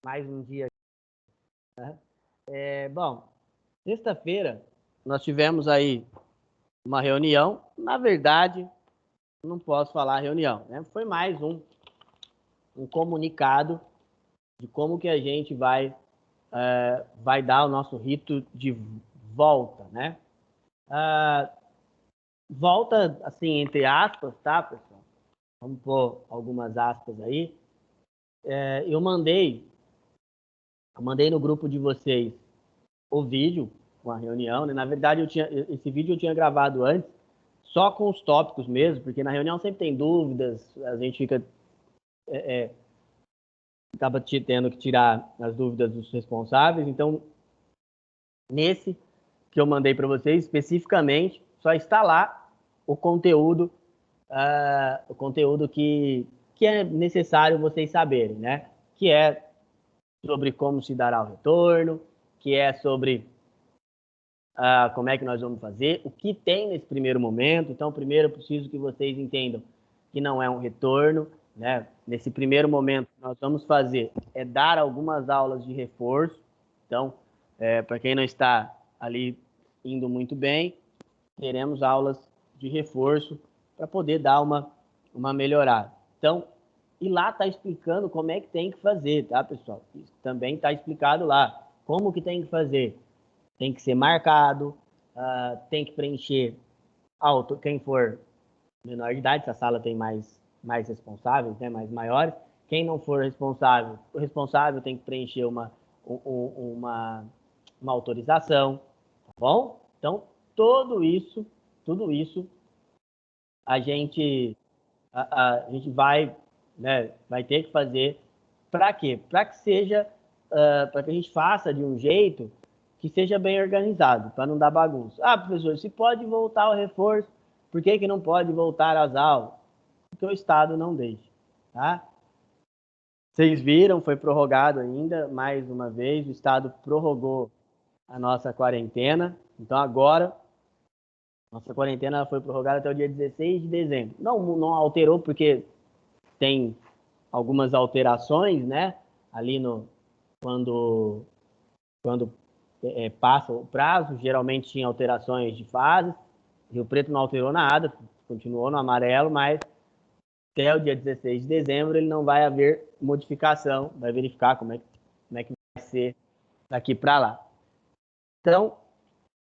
Mais um dia. Né? Bom, sexta-feira nós tivemos aí uma reunião. Na verdade, não posso falar reunião, né? Foi mais um comunicado de como que a gente vai dar o nosso rito de volta, né? Volta, assim, entre aspas, tá, pessoal? Vamos pôr algumas aspas aí. Eu mandei no grupo de vocês o vídeo com a reunião, né? Na verdade, esse vídeo eu tinha gravado antes, só com os tópicos mesmo, porque na reunião sempre tem dúvidas, a gente fica acaba tendo que tirar as dúvidas dos responsáveis. Então, nesse que eu mandei para vocês, especificamente, só está lá o conteúdo que é necessário vocês saberem, né? Que é sobre como se dará o retorno, que é sobre como é que nós vamos fazer, o que tem nesse primeiro momento. Então, primeiro eu preciso que vocês entendam que não é um retorno, né? Nesse primeiro momento, nós vamos fazer dar algumas aulas de reforço. Então, para quem não está ali indo muito bem, teremos aulas de reforço para poder dar uma melhorada. Então, e lá está explicando como é que tem que fazer, tá, pessoal? Isso também está explicado lá. Como que tem que fazer? Tem que ser marcado, tem que preencher quem for menor de idade, essa sala tem mais responsáveis, né, mais maiores. Quem não for responsável, o responsável tem que preencher uma autorização, tá bom? Então, tudo isso a gente vai, né, vai ter que fazer. Para quê? Para que seja, para que a gente faça de um jeito que seja bem organizado, para não dar bagunça. Ah, professor, se pode voltar ao reforço, por que não pode voltar às aulas? Porque o Estado não deixa, tá? Vocês viram, foi prorrogado ainda, mais uma vez, o Estado prorrogou a nossa quarentena. Então, agora, nossa quarentena foi prorrogada até o dia 16 de dezembro. Não alterou, porque tem algumas alterações, né? Ali quando passa o prazo, geralmente tinha alterações de fases. Rio Preto não alterou nada, continuou no amarelo, mas até o dia 16 de dezembro ele não vai haver modificação, vai verificar como é que vai ser daqui para lá. Então,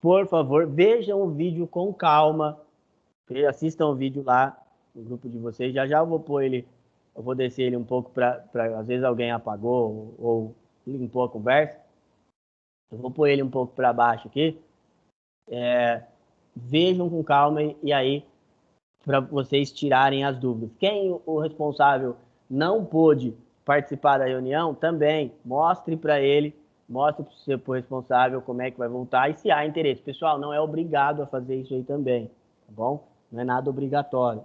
por favor, vejam o vídeo com calma, assistam o vídeo lá no grupo de vocês. Já eu vou pôr ele, eu vou descer ele um pouco para às vezes alguém apagou ou limpou a conversa. Eu vou pôr ele um pouco para baixo aqui. Vejam com calma e aí para vocês tirarem as dúvidas. Quem o responsável não pôde participar da reunião, também mostre para ele, mostre para o seu responsável como é que vai voltar e se há interesse. Pessoal, não é obrigado a fazer isso aí também, tá bom? Não é nada obrigatório.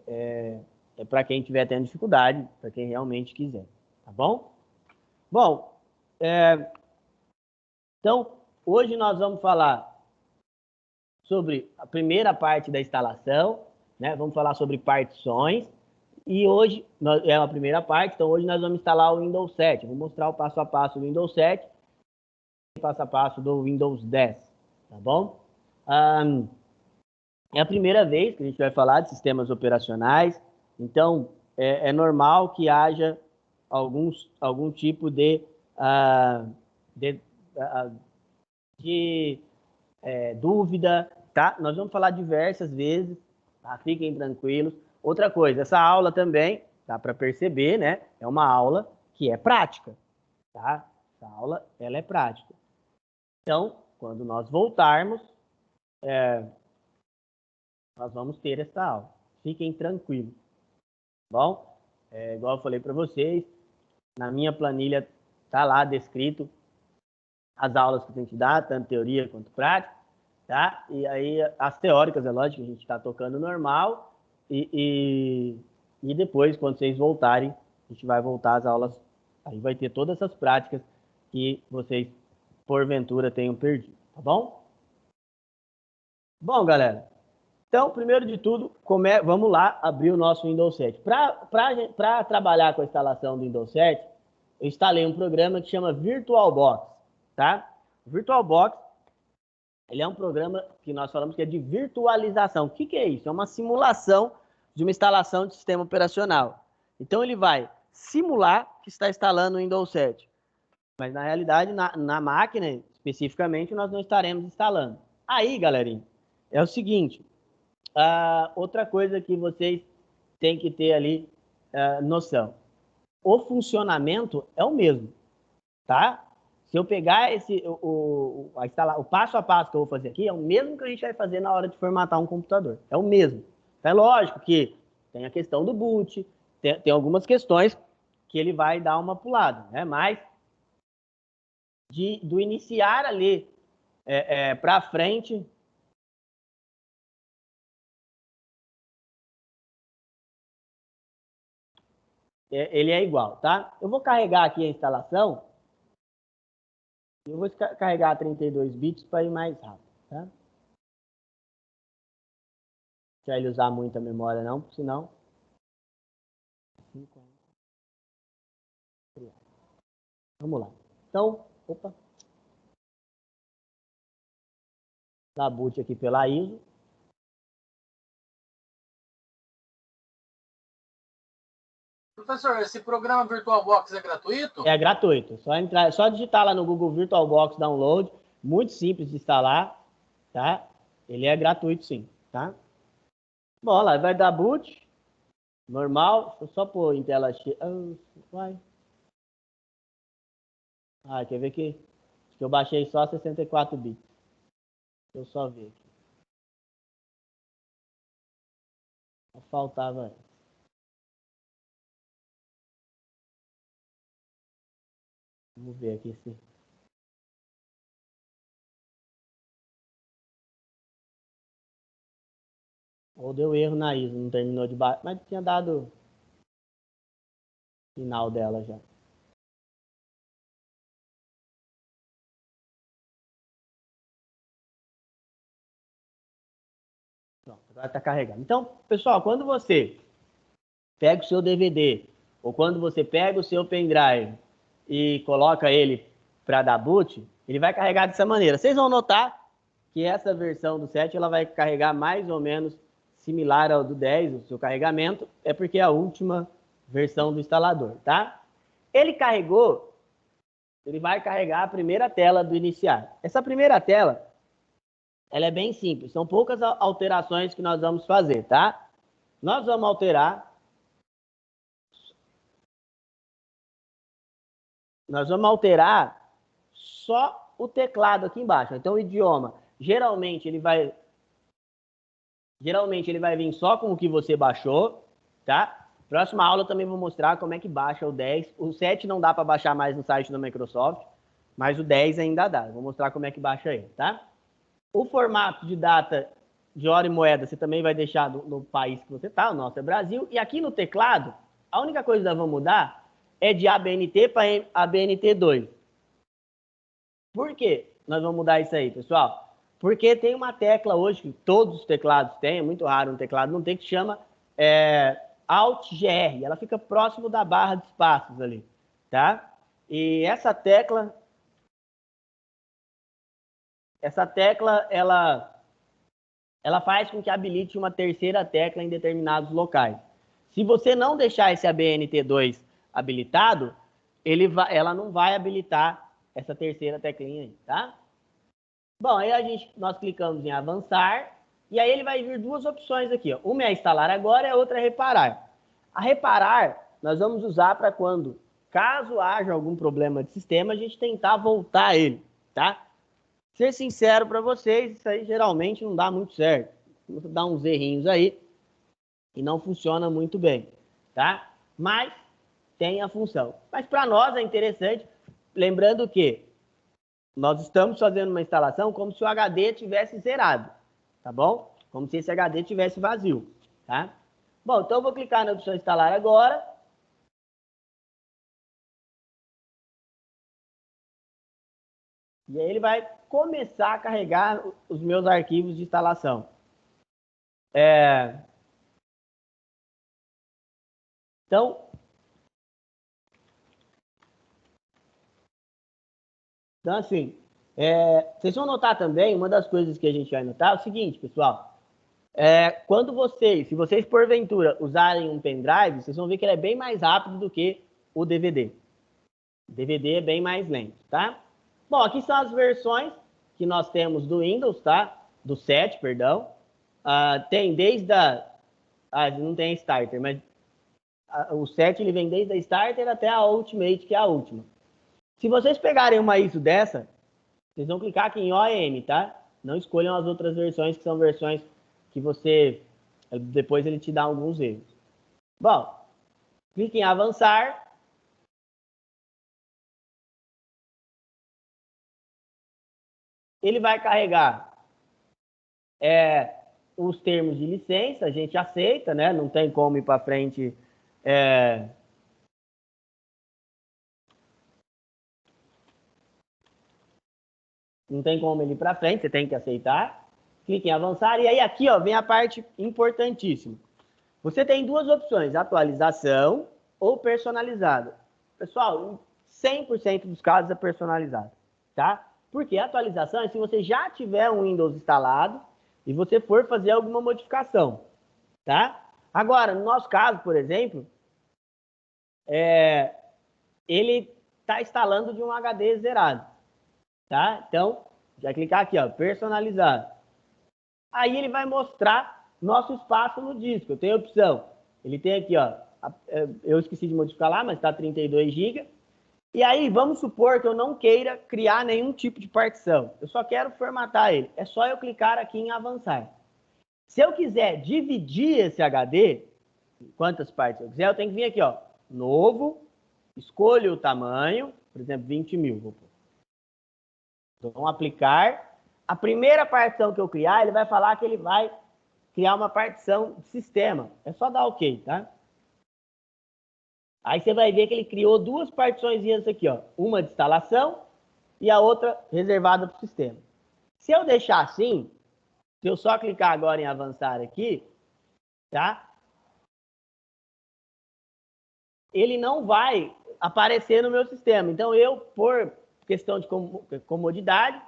É para quem estiver tendo dificuldade, para quem realmente quiser, tá bom? Bom, então, hoje nós vamos falar sobre a primeira parte da instalação, né? Vamos falar sobre partições. E hoje é a primeira parte, então hoje nós vamos instalar o Windows 7. Vou mostrar o passo a passo do Windows 7 e o passo a passo do Windows 10, tá bom? É a primeira vez que a gente vai falar de sistemas operacionais, então é normal que haja algum tipo de dúvida, tá? Nós vamos falar diversas vezes, tá? Fiquem tranquilos. Outra coisa, essa aula também, dá para perceber, né? É uma aula que é prática, tá? Essa aula, ela é prática. Então, quando nós voltarmos, nós vamos ter essa aula. Fiquem tranquilos, tá bom? Igual eu falei para vocês, na minha planilha tá lá descrito as aulas que a gente dá, tanto teoria quanto prática, tá? E aí as teóricas, é lógico, a gente está tocando normal e depois, quando vocês voltarem, a gente vai voltar às aulas, aí vai ter todas essas práticas que vocês, porventura, tenham perdido, tá bom? Bom, galera, então, primeiro de tudo, vamos lá abrir o nosso Windows 7. Para trabalhar com a instalação do Windows 7, eu instalei um programa que chama VirtualBox, tá? O VirtualBox, ele é um programa que nós falamos que é de virtualização. O que que é isso? É uma simulação de uma instalação de sistema operacional. Então, ele vai simular que está instalando o Windows 7. Mas, na realidade, na máquina, especificamente, nós não estaremos instalando. Aí, galerinha, é o seguinte. Outra coisa que vocês têm que ter ali noção. O funcionamento é o mesmo, tá? Se eu pegar o passo a passo que eu vou fazer aqui, é o mesmo que a gente vai fazer na hora de formatar um computador. É o mesmo. É lógico que tem a questão do boot, tem algumas questões que ele vai dar uma pulada, né? Mas do iniciar ali para frente, ele é igual, tá? Eu vou carregar aqui a instalação. Eu vou carregar 32 bits para ir mais rápido, tá? Não quer ele usar muita memória não, senão... Vamos lá. Então, opa. Dá boot aqui pela ISO. Professor, esse programa VirtualBox é gratuito? É gratuito. Só digitar lá no Google VirtualBox Download. Muito simples de instalar, tá? Ele é gratuito, sim, tá? Bom, lá vai dar boot. Normal. Só pôr em tela cheia. Vai. Quer ver aqui? Acho que eu baixei só 64 bits. Deixa eu só ver aqui. Faltava. Vamos ver aqui se... Ou deu erro na ISO, não terminou de baixar, mas tinha dado final dela já. Pronto, agora está carregando. Então, pessoal, quando você pega o seu DVD, ou quando você pega o seu pendrive e coloca ele para dar boot, ele vai carregar dessa maneira. Vocês vão notar que essa versão do 7 ela vai carregar mais ou menos similar ao do 10, o seu carregamento, é porque é a última versão do instalador, tá? Ele carregou, ele vai carregar a primeira tela do iniciar. Essa primeira tela, ela é bem simples, são poucas alterações que nós vamos fazer, tá? Nós vamos alterar só o teclado aqui embaixo. Então, o idioma, geralmente ele vai vir só com o que você baixou, tá? Próxima aula eu também vou mostrar como é que baixa o 10. O 7 não dá para baixar mais no site da Microsoft, mas o 10 ainda dá. Eu vou mostrar como é que baixa ele, tá? O formato de data de hora e moeda você também vai deixar no país que você tá, o nosso é Brasil. E aqui no teclado, a única coisa que nós vamos mudar é de ABNT para ABNT2. Por quê nós vamos mudar isso aí, pessoal? Porque tem uma tecla hoje, que todos os teclados têm, é muito raro um teclado não ter, que chama Alt-GR. Ela fica próximo da barra de espaços ali, tá? E essa tecla, ela faz com que habilite uma terceira tecla em determinados locais. Se você não deixar esse ABNT2 habilitado, ela não vai habilitar essa terceira teclinha aí, tá? Bom, aí nós clicamos em avançar, e aí ele vai vir duas opções aqui, ó. Uma é instalar agora e a outra é reparar. A reparar, nós vamos usar para quando, caso haja algum problema de sistema, a gente tentar voltar ele, tá? Ser sincero para vocês, isso aí geralmente não dá muito certo. Dá uns errinhos aí e não funciona muito bem, tá? Mas tem a função. Mas para nós é interessante, lembrando que nós estamos fazendo uma instalação como se o HD tivesse zerado, tá bom? Como se esse HD tivesse vazio, tá? Bom, então eu vou clicar na opção instalar agora. E aí ele vai começar a carregar os meus arquivos de instalação. Então, Então, assim, vocês vão notar também, uma das coisas que a gente vai notar é o seguinte, pessoal. Se vocês porventura usarem um pendrive, vocês vão ver que ele é bem mais rápido do que o DVD. O DVD é bem mais lento, tá? Bom, aqui são as versões que nós temos do Windows, tá? Do 7, perdão. Tem desde não tem Starter, mas o 7 ele vem desde a Starter até a Ultimate, que é a última. Se vocês pegarem uma ISO dessa, vocês vão clicar aqui em OEM, tá? Não escolham as outras versões, que são versões que depois ele te dá alguns erros. Bom, clique em avançar. Ele vai carregar os termos de licença, a gente aceita, né? Não tem como ir para frente. Não tem como ele ir para frente, você tem que aceitar. Clique em avançar. E aí aqui, ó, vem a parte importantíssima. Você tem duas opções, atualização ou personalizado. Pessoal, 100% dos casos é personalizado, tá? Porque a atualização é se você já tiver um Windows instalado e você for fazer alguma modificação, tá? Agora, no nosso caso, por exemplo, ele está instalando de um HD zerado, tá? Então, vai clicar aqui, ó, personalizado. Aí ele vai mostrar nosso espaço no disco. Eu tenho a opção. Ele tem aqui, ó, eu esqueci de modificar lá, mas está 32 GB. E aí, vamos supor que eu não queira criar nenhum tipo de partição. Eu só quero formatar ele. É só eu clicar aqui em avançar. Se eu quiser dividir esse HD, quantas partes eu quiser, eu tenho que vir aqui, ó, novo, escolho o tamanho, por exemplo, 20.000. Vou pôr. Então, aplicar. A primeira partição que eu criar, ele vai falar que ele vai criar uma partição de sistema. É só dar OK, tá? Aí você vai ver que ele criou duas partições aqui, ó. Uma de instalação e a outra reservada para o sistema. Se eu deixar assim, se eu só clicar agora em avançar aqui, tá? Ele não vai aparecer no meu sistema. Então, eu, por questão de comodidade,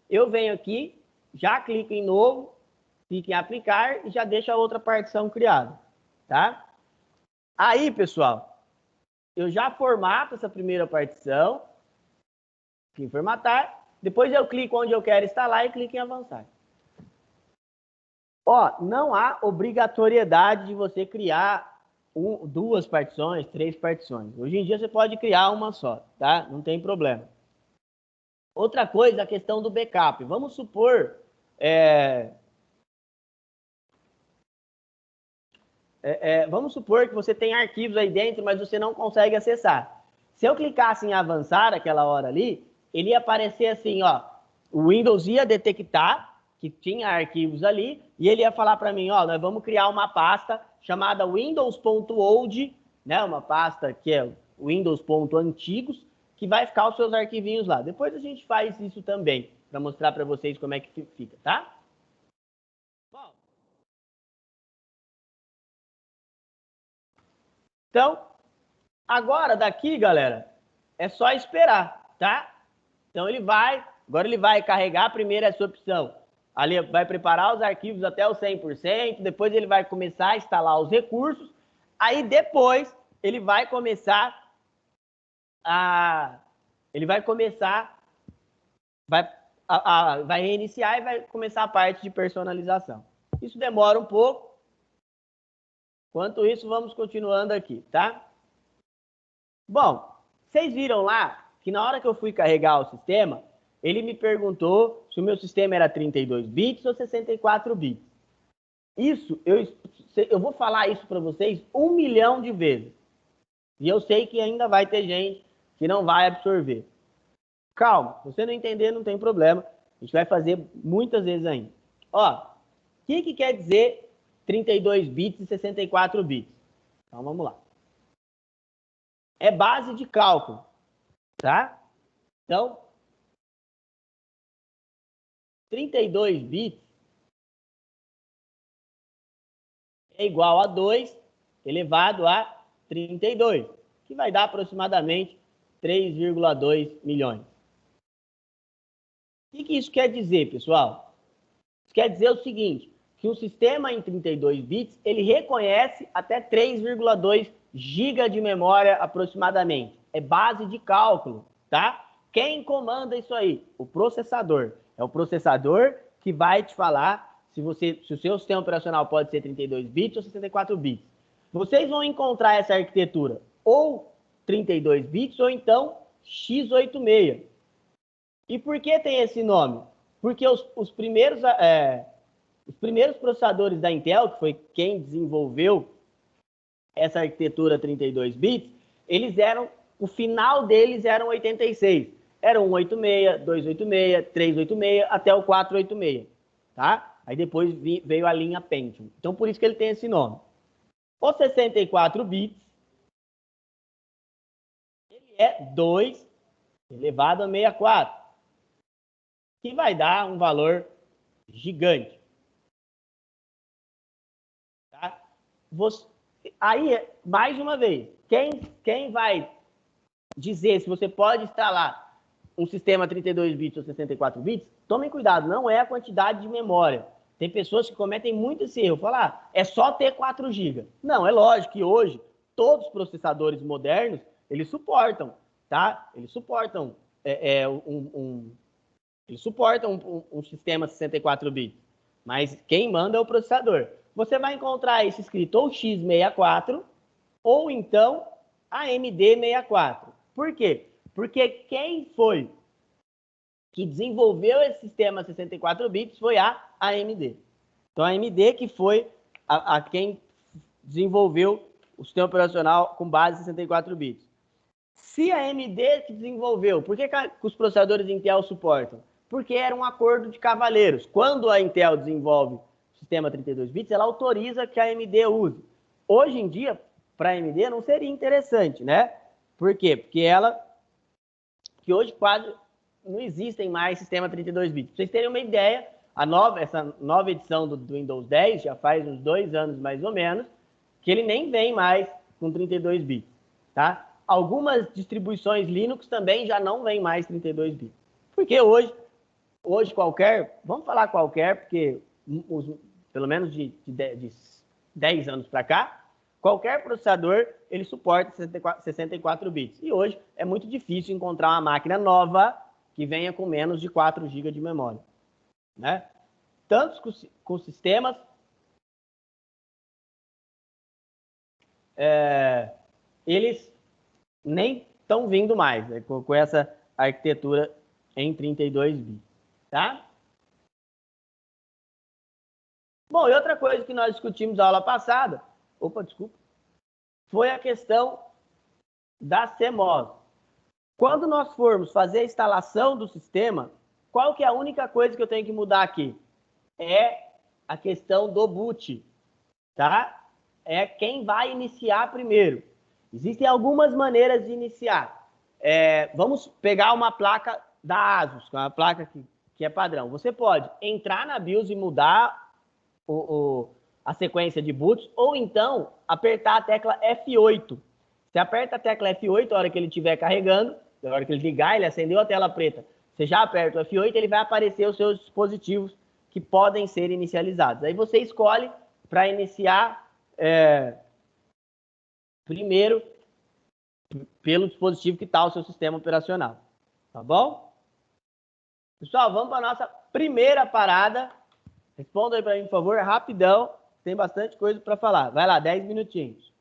eu venho aqui, já clico em novo, clico em aplicar e já deixo a outra partição criada, tá? Aí, pessoal, eu já formato essa primeira partição, clico em formatar, depois eu clico onde eu quero instalar e clico em avançar. Ó, não há obrigatoriedade de você criar duas partições, 3 partições. Hoje em dia você pode criar uma só, tá? Não tem problema. Outra coisa, a questão do backup. Vamos supor vamos supor que você tem arquivos aí dentro, mas você não consegue acessar. Se eu clicasse em avançar aquela hora ali, ele ia aparecer assim, ó, o Windows ia detectar que tinha arquivos ali e ele ia falar para mim, ó, nós vamos criar uma pasta chamada windows.old, né, uma pasta que é windows.antigos, que vai ficar os seus arquivinhos lá. Depois a gente faz isso também, para mostrar para vocês como é que fica, tá? Bom, então, agora daqui, galera, é só esperar, tá? Então agora ele vai carregar primeiro essa opção. Ali vai preparar os arquivos até o 100%, depois ele vai começar a instalar os recursos, aí depois ele vai começar vai reiniciar e vai começar a parte de personalização. Isso demora um pouco. Enquanto isso, vamos continuando aqui, tá? Bom, vocês viram lá que na hora que eu fui carregar o sistema, ele me perguntou se o meu sistema era 32 bits ou 64 bits. Isso, eu vou falar isso para vocês 1 milhão de vezes. E eu sei que ainda vai ter gente que não vai absorver. Calma, se você não entender, não tem problema. A gente vai fazer muitas vezes ainda. Ó, o que quer dizer 32 bits e 64 bits? Então, vamos lá. É base de cálculo, tá? Então, 32 bits é igual a 2 elevado a 32, que vai dar aproximadamente 3,2 milhões. que isso quer dizer, pessoal? Isso quer dizer o seguinte, que um sistema em 32 bits, ele reconhece até 3,2 GB de memória aproximadamente. É base de cálculo, tá? Quem comanda isso aí? O processador. É o processador que vai te falar se o seu sistema operacional pode ser 32 bits ou 64 bits. Vocês vão encontrar essa arquitetura ou 32 bits ou então x86. E por que tem esse nome? Porque os primeiros processadores da Intel, que foi quem desenvolveu essa arquitetura 32 bits, o final deles eram 86. Era 186, 286, 386, até o 486, tá? Aí depois veio a linha Pentium. Então, por isso que ele tem esse nome. O 64 bits, ele é 2 elevado a 64, que vai dar um valor gigante. Tá? Aí, mais uma vez, quem vai dizer se você pode instalar um sistema 32 bits ou 64 bits, tomem cuidado, não é a quantidade de memória. Tem pessoas que cometem muito esse erro, falar, é só ter 4 GB. Não, é lógico que hoje todos os processadores modernos, eles suportam, tá? Eles suportam um sistema 64 bits, mas quem manda é o processador. Você vai encontrar esse escrito ou x64 ou então AMD64. Por quê? Porque quem foi que desenvolveu esse sistema 64 bits foi a AMD. Então, a AMD que foi a quem desenvolveu o sistema operacional com base em 64 bits. Se a AMD que desenvolveu, por que os processadores Intel suportam? Porque era um acordo de cavalheiros. Quando a Intel desenvolve o sistema 32 bits, ela autoriza que a AMD use. Hoje em dia, para a AMD não seria interessante, né? Por quê? Porque que hoje quase não existem mais sistema 32 bits. Para vocês terem uma ideia, essa nova edição do Windows 10, já faz uns 2 anos mais ou menos, que ele nem vem mais com 32 bits, tá? Algumas distribuições Linux também já não vem mais 32 bits. Porque hoje qualquer, vamos falar qualquer, porque pelo menos de 10 anos para cá, qualquer processador ele suporta 64 bits. E hoje é muito difícil encontrar uma máquina nova que venha com menos de 4 GB de memória, né? Tanto com sistemas eles nem estão vindo mais, né, com essa arquitetura em 32 bits, tá? Bom, e outra coisa que nós discutimos na aula passada, foi a questão da CMOS. Quando nós formos fazer a instalação do sistema, qual que é a única coisa que eu tenho que mudar aqui? É a questão do boot, tá? É quem vai iniciar primeiro. Existem algumas maneiras de iniciar. Vamos pegar uma placa da ASUS, que é uma placa que é padrão. Você pode entrar na BIOS e mudar a sequência de boots, ou então apertar a tecla F8. Você aperta a tecla F8 a hora que ele estiver carregando, a hora que ele ligar, ele acendeu a tela preta. Você já aperta o F8, ele vai aparecer os seus dispositivos que podem ser inicializados. Aí você escolhe para iniciar primeiro pelo dispositivo que está o seu sistema operacional. Tá bom? Pessoal, vamos para a nossa primeira parada. Responda aí para mim, por favor, rapidão. Tem bastante coisa para falar. Vai lá, 10 minutinhos.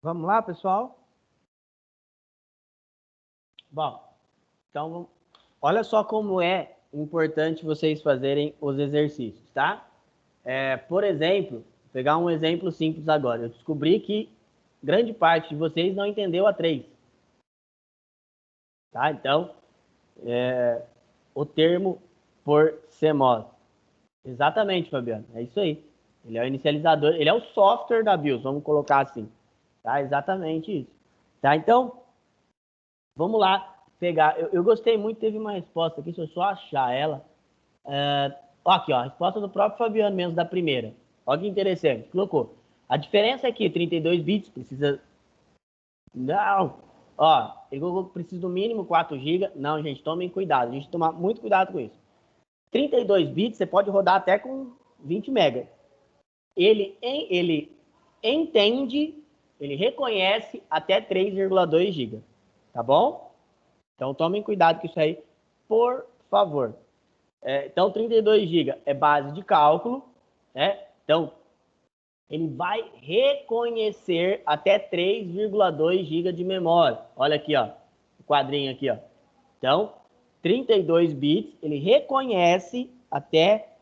Vamos lá, pessoal? Bom, então, olha só como é importante vocês fazerem os exercícios, tá? Por exemplo, vou pegar um exemplo simples agora. Eu descobri que grande parte de vocês não entendeu a 3. Tá? Então, o termo por CMOS. Exatamente, Fabiano. É isso aí. Ele é o inicializador, ele é o software da BIOS, vamos colocar assim. Tá? Exatamente isso. Tá? Então, vamos lá pegar. Eu gostei muito, teve uma resposta aqui, se eu só achar ela. Aqui, ó, a resposta do próprio Fabiano mesmo, da primeira. Olha que interessante. Colocou. A diferença é que 32 bits precisa... Não! Ó, ele colocou que precisa do mínimo 4 GB. Não, gente, tomem cuidado. A gente tem que tomar muito cuidado com isso. 32 bits você pode rodar até com 20 MB. Ele entende, ele reconhece até 3,2 GB. Tá bom? Então tomem cuidado com isso aí, por favor. Então 32 GB é base de cálculo, né? Então ele vai reconhecer até 3,2 GB de memória. Olha aqui, ó, o quadrinho aqui, ó. Então 32 bits, ele reconhece até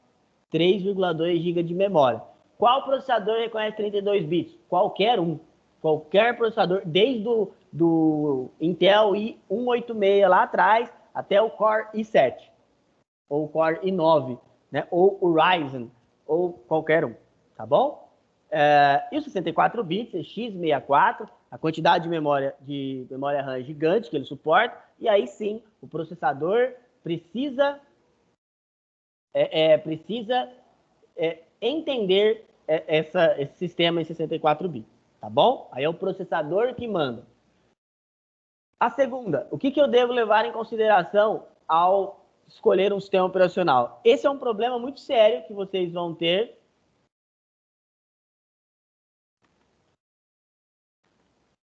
3,2 GB de memória. Qual processador reconhece 32 bits? Qualquer um. Qualquer processador, desde do Intel i186 lá atrás, até o Core i7, ou o Core i9, né? Ou o Ryzen, ou qualquer um, tá bom? E os 64 bits, x64, a quantidade de memória RAM gigante que ele suporta, e aí sim, o processador precisa entender esse sistema em 64 bits, tá bom? Aí é o processador que manda. A segunda, o que eu devo levar em consideração ao escolher um sistema operacional? Esse é um problema muito sério que vocês vão ter.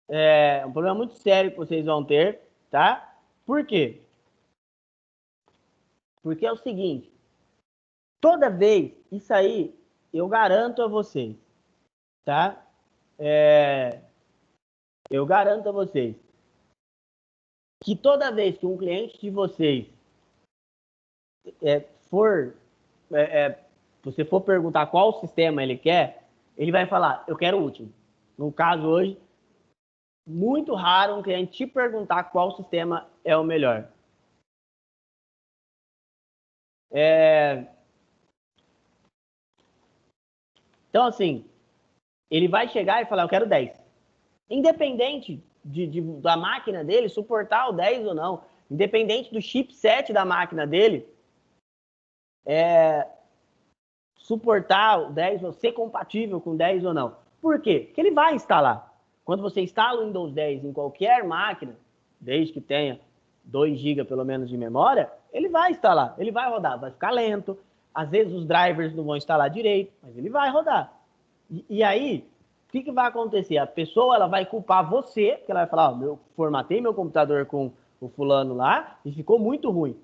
É um problema muito sério que vocês vão ter, tá? Por quê? Porque é o seguinte, toda vez, isso aí eu garanto a vocês, tá? Eu garanto a vocês que toda vez que um cliente de vocês você for perguntar qual sistema ele quer, ele vai falar, eu quero o último. No caso hoje, muito raro um cliente te perguntar qual sistema é o melhor. Então, assim, ele vai chegar e falar, eu quero 10. Independente da máquina dele suportar o 10 ou não, independente do chipset da máquina dele, suportar o 10 ou ser compatível com 10 ou não. Por quê? Porque ele vai instalar. Quando você instala o Windows 10 em qualquer máquina, desde que tenha 2 GB pelo menos de memória, ele vai instalar, ele vai rodar, vai ficar lento. Às vezes os drivers não vão instalar direito, mas ele vai rodar. E aí, o que vai acontecer? A pessoa ela vai culpar você, porque ela vai falar, eu formatei meu computador com o fulano lá e ficou muito ruim.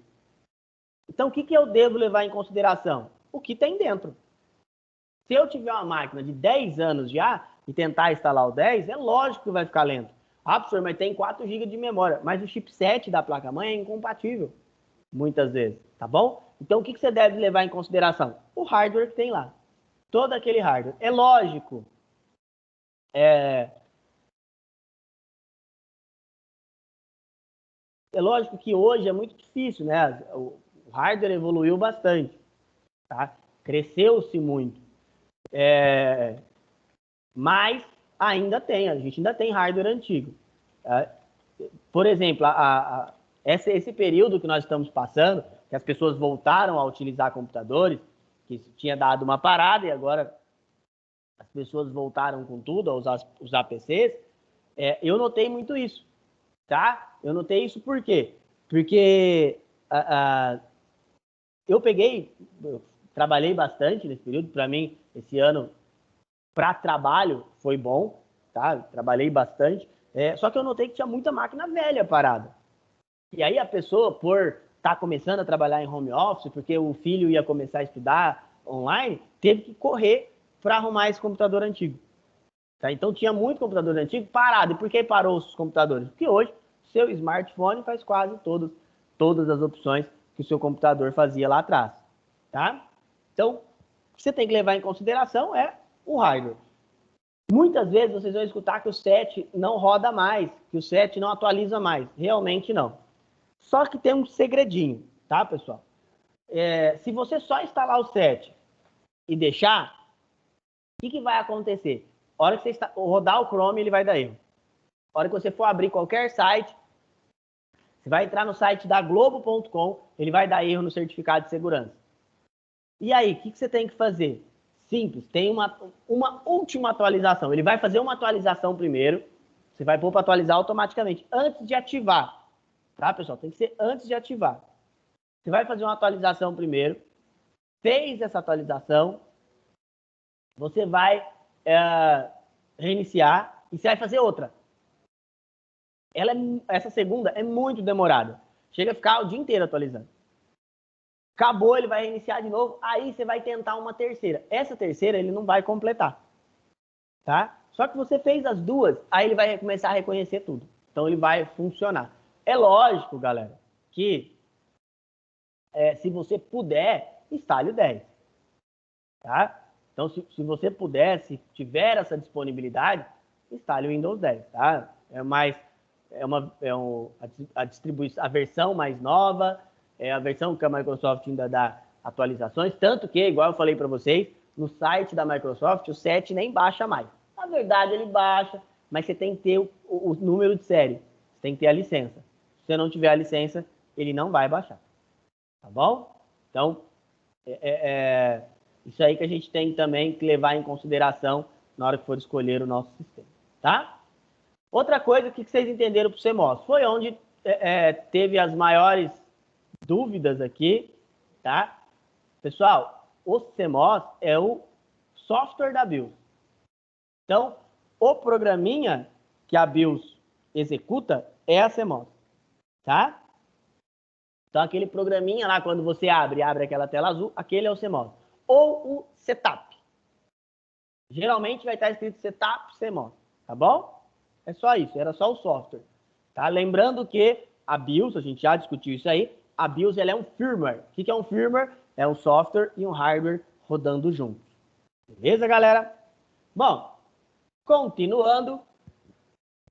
Então, o que eu devo levar em consideração? O que tem dentro. Se eu tiver uma máquina de 10 anos já e tentar instalar o 10, é lógico que vai ficar lento. Ah, professor, mas tem 4 GB de memória. Mas o chipset da placa-mãe é incompatível, muitas vezes, tá bom? Então, o que você deve levar em consideração? O hardware que tem lá. Todo aquele hardware. É lógico. É lógico que hoje é muito difícil, né? O hardware evoluiu bastante, tá? Cresceu-se muito. Mas ainda tem, a gente ainda tem hardware antigo. Tá? Por exemplo, esse período que nós estamos passando, que as pessoas voltaram a utilizar computadores, que tinha dado uma parada e agora as pessoas voltaram com tudo a usar PCs, eu notei muito isso, tá? Eu notei isso por quê? Porque eu trabalhei bastante nesse período, para mim, esse ano, para trabalho, foi bom, tá? Trabalhei bastante, só que eu notei que tinha muita máquina velha parada. E aí a pessoa, por estar começando a trabalhar em home office, porque o filho ia começar a estudar online, teve que correr para arrumar esse computador antigo. Tá? Então tinha muito computador antigo parado. E por que parou os computadores? Porque hoje seu smartphone faz quase todas as opções que o seu computador fazia lá atrás. Tá? Então, o que você tem que levar em consideração é o hardware. Muitas vezes vocês vão escutar que o set não roda mais, que o set não atualiza mais. Realmente não. Só que tem um segredinho, tá, pessoal? Se você só instalar o set e deixar, o que vai acontecer? A hora que você rodar o Chrome, ele vai dar erro. A hora que você for abrir qualquer site, você vai entrar no site da Globo.com, ele vai dar erro no certificado de segurança. E aí, o que você tem que fazer? Simples, tem uma última atualização. Ele vai fazer uma atualização primeiro, você vai pôr para atualizar automaticamente, antes de ativar. Tá, pessoal? Tem que ser antes de ativar. Você vai fazer uma atualização primeiro, fez essa atualização, você vai reiniciar e você vai fazer outra. Essa segunda é muito demorada. Chega a ficar o dia inteiro atualizando. Acabou, ele vai reiniciar de novo, aí você vai tentar uma terceira. Essa terceira ele não vai completar. Tá? Só que você fez as duas, aí ele vai começar a reconhecer tudo. Então ele vai funcionar. É lógico, galera, que se você puder, instale o 10. Tá? Então, se você puder, se tiver essa disponibilidade, instale o Windows 10. Tá? A versão mais nova, é a versão que a Microsoft ainda dá atualizações, tanto que, igual eu falei para vocês, no site da Microsoft, o 7 nem baixa mais. Na verdade, ele baixa, mas você tem que ter o número de série. Você tem que ter a licença. Se você não tiver a licença, ele não vai baixar. Tá bom? Então, isso aí que a gente tem também que levar em consideração na hora que for escolher o nosso sistema. Tá? Outra coisa que vocês entenderam para o CMOS foi onde teve as maiores dúvidas aqui, tá? Pessoal, o CMOS é o software da BIOS. Então, o programinha que a BIOS executa é a CMOS, tá? Então, aquele programinha lá, quando você abre aquela tela azul, aquele é o CMOS. Ou o setup. Geralmente vai estar escrito setup CMOS, tá bom? É só isso, era só o software. Tá? Lembrando que a BIOS, a gente já discutiu isso aí, a BIOS ela é um firmware. O que é um firmware? É um software e um hardware rodando juntos. Beleza, galera? Bom, continuando.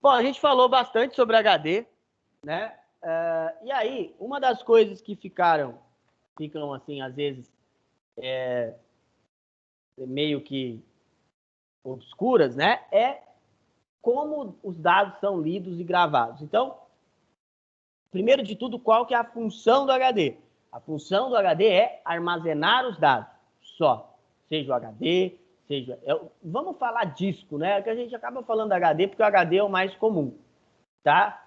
Bom, a gente falou bastante sobre HD, né? E aí, uma das coisas que ficam assim, às vezes, meio que obscuras, né? É como os dados são lidos e gravados. Então, primeiro de tudo, qual que é a função do HD? A função do HD é armazenar os dados, só. Seja o HD, vamos falar disco, né? Que a gente acaba falando HD porque o HD é o mais comum, tá?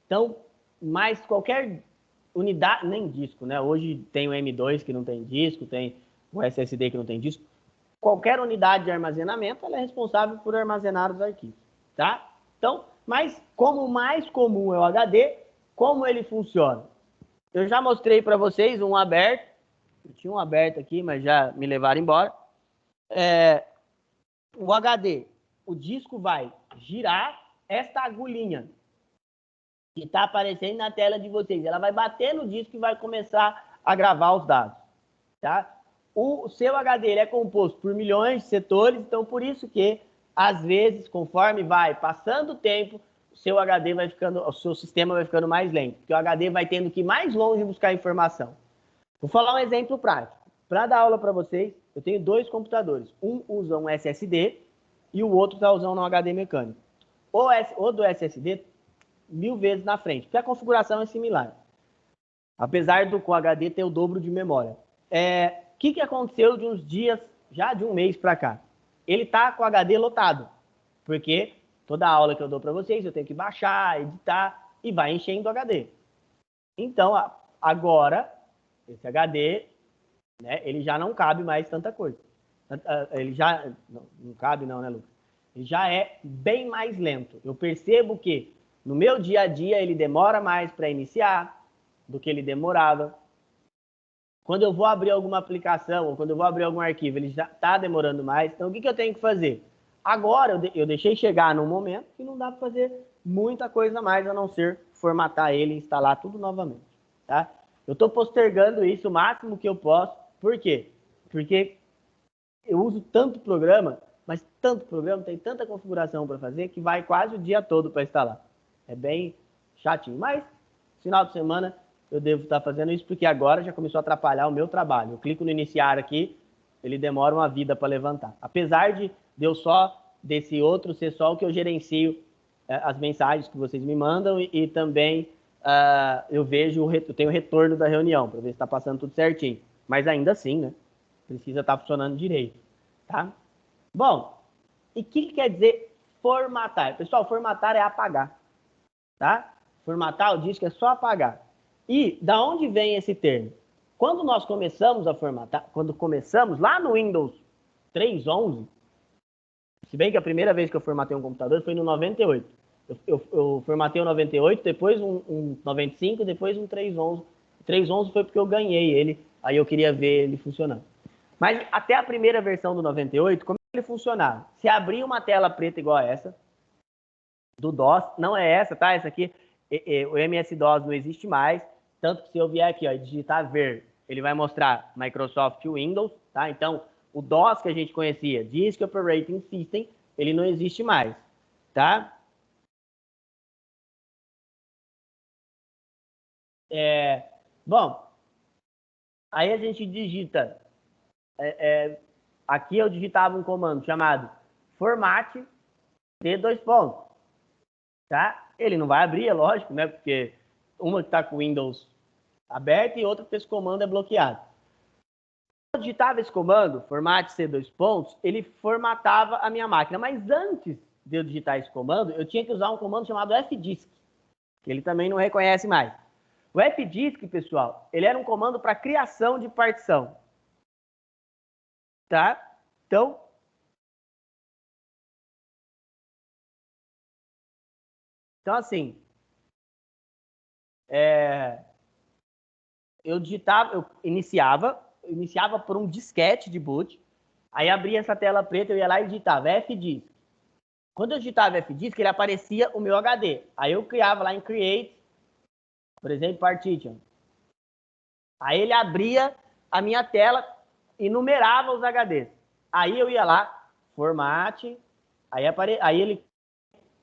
Então, mas qualquer unidade, nem disco, né? Hoje tem o M2 que não tem disco, tem o SSD que não tem disco. Qualquer unidade de armazenamento, ela é responsável por armazenar os arquivos, tá? Então, mas como o mais comum é o HD, como ele funciona? Eu já mostrei para vocês um aberto. Eu tinha um aberto aqui, mas já me levaram embora. O HD, o disco vai girar esta agulhinha que está aparecendo na tela de vocês. Ela vai bater no disco e vai começar a gravar os dados, tá? O seu HD ele é composto por milhões de setores, então por isso que, às vezes, conforme vai passando o tempo, o seu sistema vai ficando mais lento, porque o HD vai tendo que ir mais longe buscar informação. Vou falar um exemplo prático. Para dar aula para vocês, eu tenho dois computadores. Um usa um SSD e o outro está usando um HD mecânico. O do SSD, 1000 vezes na frente, porque a configuração é similar. Apesar do com o HD ter o dobro de memória. O que aconteceu de uns dias, já de um mês para cá? Ele está com o HD lotado, porque toda aula que eu dou para vocês, eu tenho que baixar, editar, e vai enchendo o HD. Então, agora, esse HD, né, ele já não cabe mais tanta coisa. Ele já... Não cabe não, né, Lucas? Ele já é bem mais lento. Eu percebo que, no meu dia a dia, ele demora mais para iniciar do que ele demorava quando eu vou abrir alguma aplicação ou quando eu vou abrir algum arquivo, ele já está demorando mais. Então, o que eu tenho que fazer? Agora, eu deixei chegar num momento que não dá para fazer muita coisa mais, a não ser formatar ele e instalar tudo novamente, tá? Eu estou postergando isso o máximo que eu posso. Por quê? Porque eu uso tanto programa, mas tanto programa, tem tanta configuração para fazer, que vai quase o dia todo para instalar. É bem chatinho. Mas, final de semana, eu devo estar fazendo isso, porque agora já começou a atrapalhar o meu trabalho. Eu clico no iniciar aqui, ele demora uma vida para levantar. Apesar de eu só, desse outro ser só o que eu gerencio as mensagens que vocês me mandam e também eu vejo, eu tenho o retorno da reunião, para ver se está passando tudo certinho. Mas ainda assim, né? Precisa estar funcionando direito, tá? Bom, e o que quer dizer formatar? Pessoal, formatar é apagar, tá? Formatar o disco é só apagar. E da onde vem esse termo? Quando nós começamos a formatar, quando começamos lá no Windows 3.11, se bem que a primeira vez que eu formatei um computador foi no 98. Eu formatei o 98, depois um 95, depois um 3.11. O 3.11 foi porque eu ganhei ele, aí eu queria ver ele funcionando. Mas até a primeira versão do 98, como ele funcionava? Se abria uma tela preta igual a essa, do DOS, não é essa, tá? Essa aqui, o MS-DOS não existe mais, tanto que se eu vier aqui ó, e digitar ver, ele vai mostrar Microsoft Windows, tá? Então, o DOS que a gente conhecia, Disk Operating System, ele não existe mais, tá? Bom, aí a gente digita, aqui eu digitava um comando chamado formate D2 tá? Ele não vai abrir, é lógico, né? Porque uma que está com o Windows aberto e outra que esse comando é bloqueado. Quando eu digitava esse comando, formate C2, ele formatava a minha máquina. Mas antes de eu digitar esse comando, eu tinha que usar um comando chamado fdisk, que ele também não reconhece mais. O fdisk, pessoal, ele era um comando para criação de partição, tá? Então assim, eu iniciava por um disquete de boot, aí abria essa tela preta, eu ia lá e digitava fdisk. Quando eu digitava fdisk, ele aparecia o meu HD. Aí eu criava lá em create, por exemplo, partition. Aí ele abria a minha tela e numerava os HDs. Aí eu ia lá, formate, aí ele,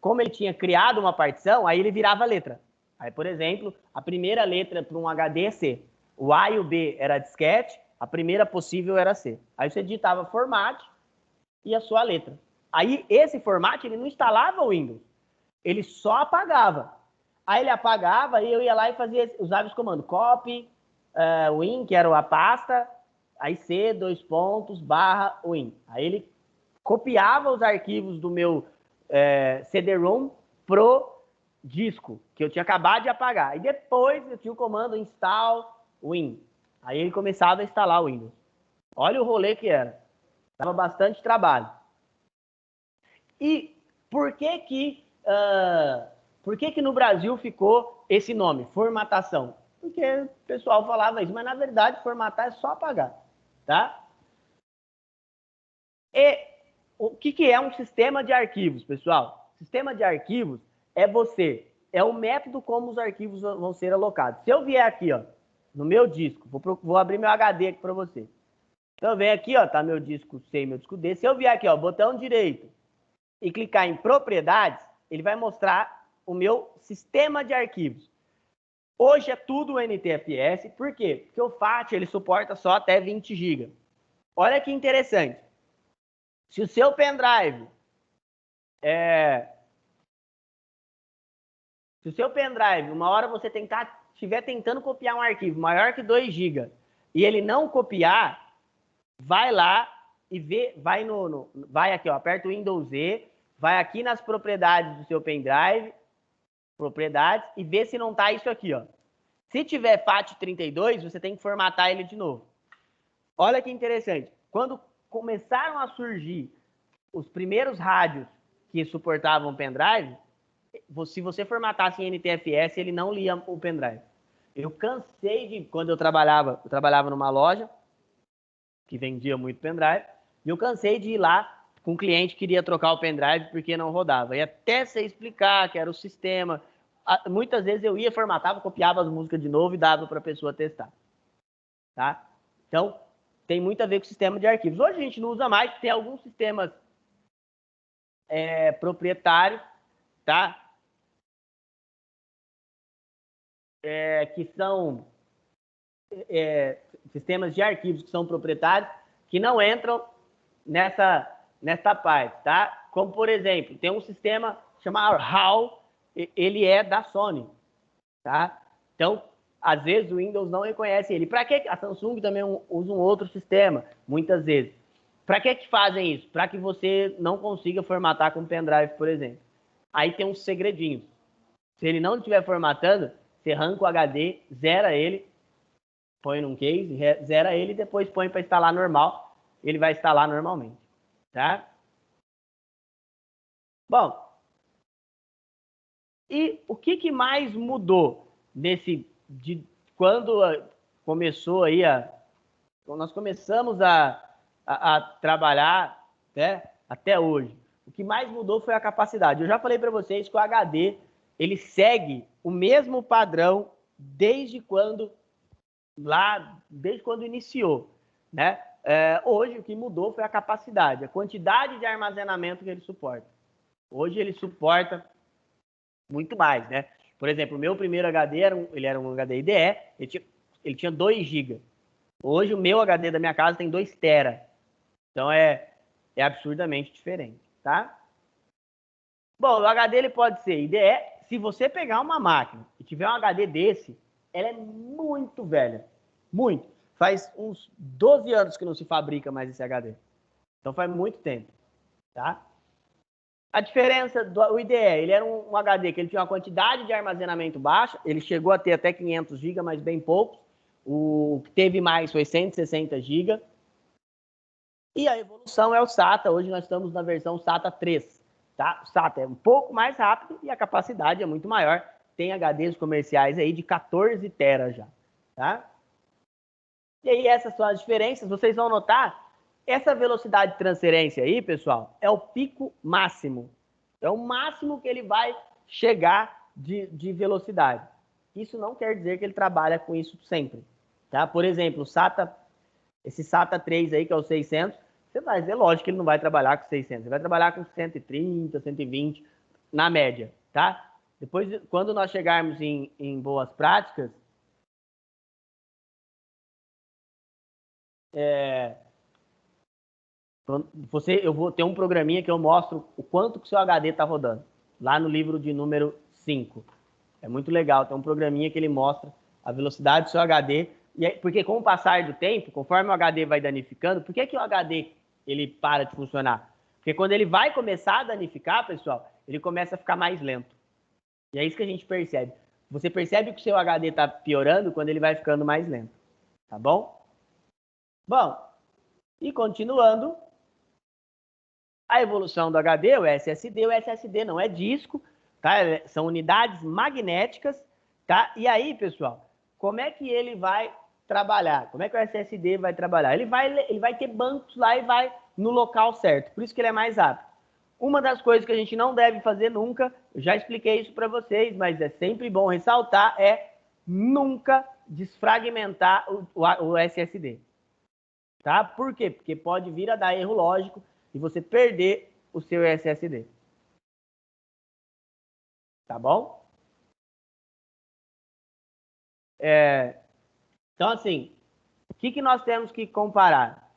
como ele tinha criado uma partição, aí ele virava letra. Aí, por exemplo, a primeira letra para um HD é C. O A e o B era disquete, a primeira possível era C. Aí você digitava formate e a sua letra. Aí esse formato ele não instalava o Windows, ele só apagava. Aí ele apagava e eu ia lá e usava esse comando copy win, que era a pasta, aí C:/win. Aí ele copiava os arquivos do meu CD-ROM pro disco, que eu tinha acabado de apagar. E depois eu tinha o comando install win. Aí ele começava a instalar o Windows. Olha o rolê que era. Dava bastante trabalho. E por que no Brasil ficou esse nome, formatação? Porque o pessoal falava isso, mas na verdade formatar é só apagar, tá? E o que é um sistema de arquivos, pessoal? Sistema de arquivos é o método como os arquivos vão ser alocados. Se eu vier aqui, ó, no meu disco, vou abrir meu HD aqui para você. Então eu venho aqui, ó, tá meu disco C e meu disco D. Se eu vier aqui, ó, botão direito e clicar em propriedades, ele vai mostrar o meu sistema de arquivos. Hoje é tudo NTFS, por quê? Porque o FAT ele suporta só até 20 GB. Olha que interessante. Se o seu pendrive uma hora você estiver tentando copiar um arquivo maior que 2 GB e ele não copiar, vai lá e vai aqui, ó, aperta o Windows Z, vai aqui nas propriedades do seu pendrive, propriedades, e vê se não tá isso aqui, ó. Se tiver FAT32, você tem que formatar ele de novo. Olha que interessante. Quando começaram a surgir os primeiros rádios que suportavam pendrive, se você formatasse em NTFS, ele não lia o pendrive. Eu cansei de, quando eu trabalhava numa loja que vendia muito pendrive, e eu cansei de ir lá com um cliente que queria trocar o pendrive porque não rodava. E até você explicar que era o sistema, muitas vezes eu ia, formatava, copiava as músicas de novo e dava para a pessoa testar. Tá? Então, tem muito a ver com o sistema de arquivos. Hoje a gente não usa mais, tem alguns sistemas proprietários, tá? Que são sistemas de arquivos que são proprietários, que não entram nessa parte, tá? Como, por exemplo, tem um sistema chamado HAL, ele é da Sony, tá? Então, às vezes o Windows não reconhece ele. Para que a Samsung também usa um outro sistema, muitas vezes? Para que fazem isso? Para que você não consiga formatar com pendrive, por exemplo. Aí tem uns segredinhos. Se ele não estiver formatando, você arranca o HD, zera ele, põe num case, zera ele e depois põe para instalar normal. Ele vai instalar normalmente, tá? Bom, e o que mais mudou de quando começou aí quando nós começamos a trabalhar, né, até hoje? O que mais mudou foi a capacidade. Eu já falei para vocês que o HD ele segue o mesmo padrão desde quando iniciou, né? Hoje o que mudou foi a capacidade, a quantidade de armazenamento que ele suporta. Hoje ele suporta muito mais, né? Por exemplo, o meu primeiro HD ele era um HD IDE, ele tinha 2 GB. Hoje o meu HD da minha casa tem 2 TB. Então é absurdamente diferente, tá? Bom, o HD ele pode ser IDE. Se você pegar uma máquina e tiver um HD desse, ela é muito velha. Muito. Faz uns 12 anos que não se fabrica mais esse HD. Então faz muito tempo, tá? A diferença do IDE, ele era um HD que ele tinha uma quantidade de armazenamento baixa, ele chegou a ter até 500 GB, mas bem poucos. O que teve mais foi 160 GB. E a evolução é o SATA. Hoje nós estamos na versão SATA 3. Tá? O SATA é um pouco mais rápido e a capacidade é muito maior. Tem HDs comerciais aí de 14 TB já. Tá? E aí essas são as diferenças. Vocês vão notar, essa velocidade de transferência aí, pessoal, é o pico máximo. É o máximo que ele vai chegar de velocidade. Isso não quer dizer que ele trabalha com isso sempre. Tá? Por exemplo, esse SATA 3 aí, que é o 600, você vai dizer, lógico que ele não vai trabalhar com 600, ele vai trabalhar com 130, 120, na média, tá? Depois, quando nós chegarmos em boas práticas, eu vou ter um programinha que eu mostro o quanto que o seu HD está rodando, lá no livro de número 5. É muito legal, tem um programinha que ele mostra a velocidade do seu HD, porque com o passar do tempo, conforme o HD vai danificando, por que o HD ele para de funcionar? Porque quando ele vai começar a danificar, pessoal, ele começa a ficar mais lento. E é isso que a gente percebe. Você percebe que o seu HD está piorando quando ele vai ficando mais lento. Tá bom? Bom, e continuando, a evolução do HD, o SSD não é disco, tá? São unidades magnéticas, tá? E aí, pessoal, como é que ele vai trabalhar? Como é que o SSD vai trabalhar? Ele vai ter bancos lá e vai no local certo. Por isso que ele é mais rápido. Uma das coisas que a gente não deve fazer nunca, eu já expliquei isso para vocês, mas é sempre bom ressaltar, é nunca desfragmentar o SSD. Tá? Por quê? Porque pode vir a dar erro lógico e você perder o seu SSD. Tá bom? Então, assim, o que nós temos que comparar?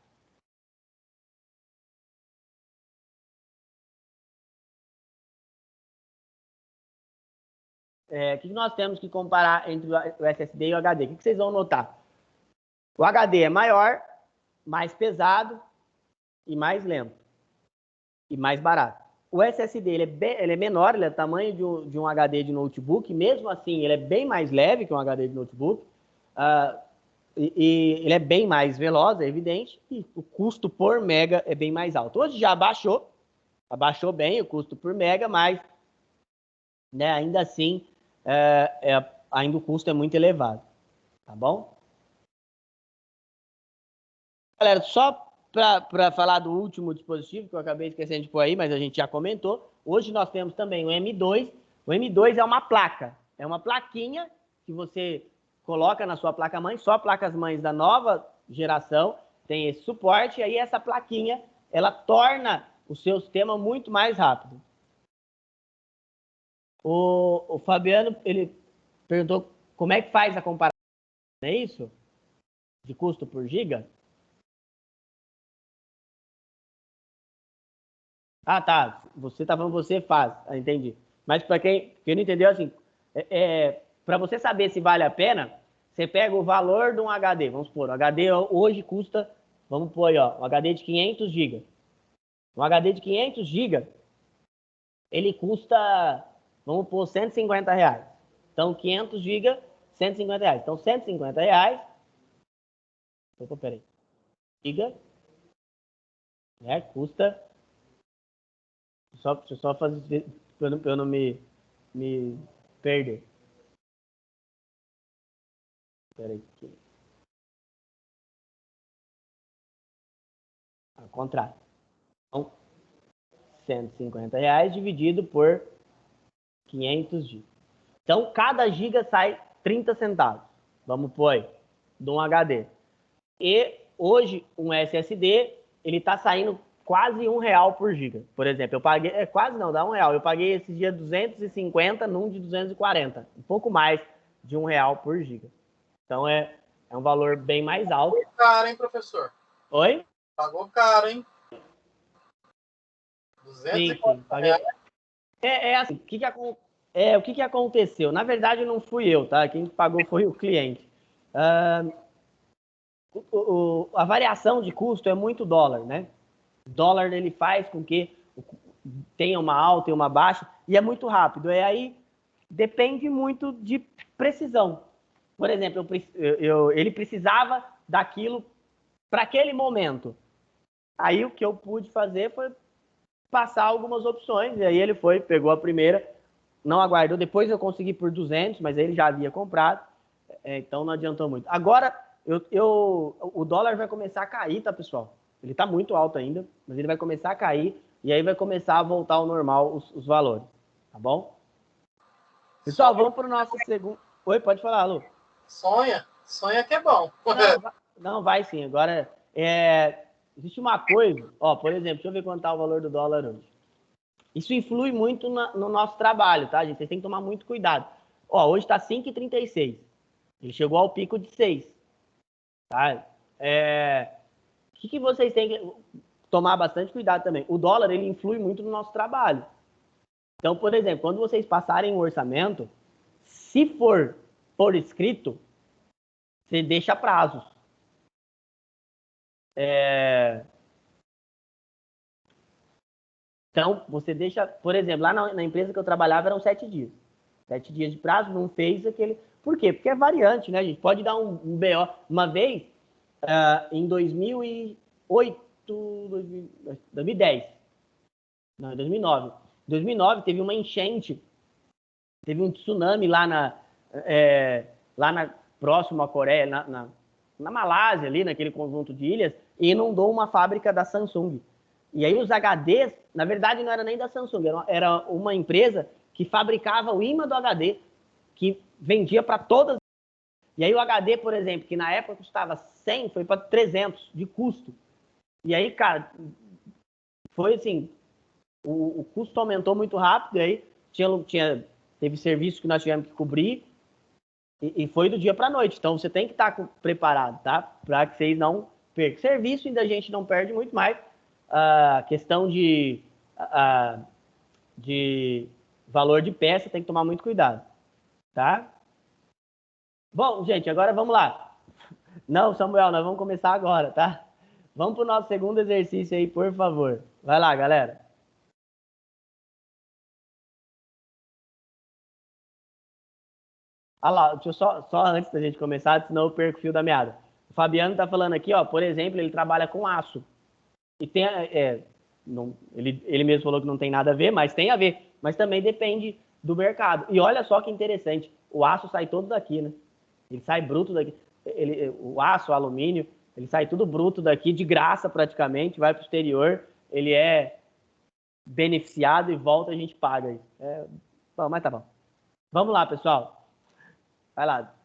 O que nós temos que comparar entre o SSD e o HD? O que vocês vão notar? O HD é maior, mais pesado e mais lento. E mais barato. O SSD ele é menor, ele é do tamanho de um HD de notebook, mesmo assim ele é bem mais leve que um HD de notebook, e ele é bem mais veloz, é evidente, e o custo por mega é bem mais alto. Hoje já abaixou bem o custo por mega, mas né, ainda assim, ainda o custo é muito elevado. tá bom? Galera, só para falar do último dispositivo, que eu acabei esquecendo de pôr aí, mas a gente já comentou, hoje nós temos também o M2. O M2 é uma placa, é uma plaquinha que você coloca na sua placa-mãe, só placas-mães da nova geração tem esse suporte, e aí essa plaquinha, ela torna o seu sistema muito mais rápido. O Fabiano, ele perguntou como é que faz a comparação, não é isso? De custo por giga? Ah, tá. Você tá falando você faz. Ah, entendi. Mas para quem não entendeu, assim, para você saber se vale a pena, você pega o valor de um HD. Vamos supor, o HD hoje custa, vamos pôr aí, ó, um HD de 500 GB. Um HD de 500 GB, ele custa, vamos pôr, R$150. Então, 500 GB, R$150. Então, R$150, opa, peraí, giga, né, custa, deixa eu só fazer, para eu não me perder. Peraí. Ao contrário. Então, R$150 dividido por 500 GB. Então, cada giga sai 30 centavos. Vamos pôr aí, de um HD. E hoje, um SSD, ele está saindo quase R$1 por giga. Por exemplo, eu paguei, quase não, dá R$1. Eu paguei esse dia 250 num de 240. Um pouco mais de R$1 por giga. Então, é um valor bem mais alto. Pagou caro, hein, professor? Oi? Pagou caro, hein? Sim, paguei. Assim, o que aconteceu? Na verdade, não fui eu, tá? Quem pagou foi o cliente. A variação de custo é muito dólar, né? O dólar, ele faz com que tenha uma alta e uma baixa, e é muito rápido. E aí, depende muito de precisão. Por exemplo, ele precisava daquilo para aquele momento. Aí, o que eu pude fazer foi passar algumas opções, e aí ele foi, pegou a primeira, não aguardou, depois eu consegui por 200, mas ele já havia comprado, então não adiantou muito. Agora, o dólar vai começar a cair, tá, pessoal? Ele tá muito alto ainda, mas ele vai começar a cair, e aí vai começar a voltar ao normal os valores, tá bom? Pessoal, vamos para o nosso segundo... Oi, pode falar, Lu. Sonha que é bom. Não, vai sim, agora, existe uma coisa, ó, por exemplo, deixa eu ver quanto tá o valor do dólar hoje. Isso influi muito no nosso trabalho, tá, gente? Vocês têm que tomar muito cuidado. Ó, hoje tá 5,36. Ele chegou ao pico de 6. Tá? O que vocês têm que tomar bastante cuidado também? O dólar, ele influi muito no nosso trabalho. Então, por exemplo, quando vocês passarem um orçamento, se for por escrito, você deixa prazos. Então, você deixa, por exemplo, lá na empresa que eu trabalhava eram 7 dias. 7 dias de prazo, não fez aquele... Por quê? Porque é variante, né, gente? Pode dar um BO. Uma vez, em 2008, 2010, não, 2009. Em 2009 teve uma enchente, teve um tsunami lá próximo à Coreia, na Malásia, ali naquele conjunto de ilhas, e inundou uma fábrica da Samsung. E aí os HDs, na verdade não era nem da Samsung, era uma empresa que fabricava o imã do HD, que vendia para todas. E aí o HD, por exemplo, que na época custava 100, foi para 300 de custo. E aí, cara, foi assim, o custo aumentou muito rápido, e aí teve serviço que nós tivemos que cobrir, e foi do dia para a noite. Então você tem que estar preparado, tá? Para que vocês não percam. Serviço ainda a gente não perde muito mais. A questão de valor de peça tem que tomar muito cuidado, tá? Bom, gente, agora vamos lá. Não, Samuel, nós vamos começar agora, tá? Vamos para o nosso segundo exercício aí, por favor. Vai lá, galera. Ah lá, deixa eu só antes da gente começar, senão eu perco o fio da meada. O Fabiano tá falando aqui, ó, por exemplo, ele trabalha com aço. E tem, ele mesmo falou que não tem nada a ver, mas tem a ver. Mas também depende do mercado. E olha só que interessante, o aço sai todo daqui, né? Ele sai bruto daqui. O aço, o alumínio, ele sai tudo bruto daqui, de graça praticamente, vai para o exterior, ele é beneficiado e volta, a gente paga. Bom, mas tá bom. Vamos lá, pessoal. Vai lá.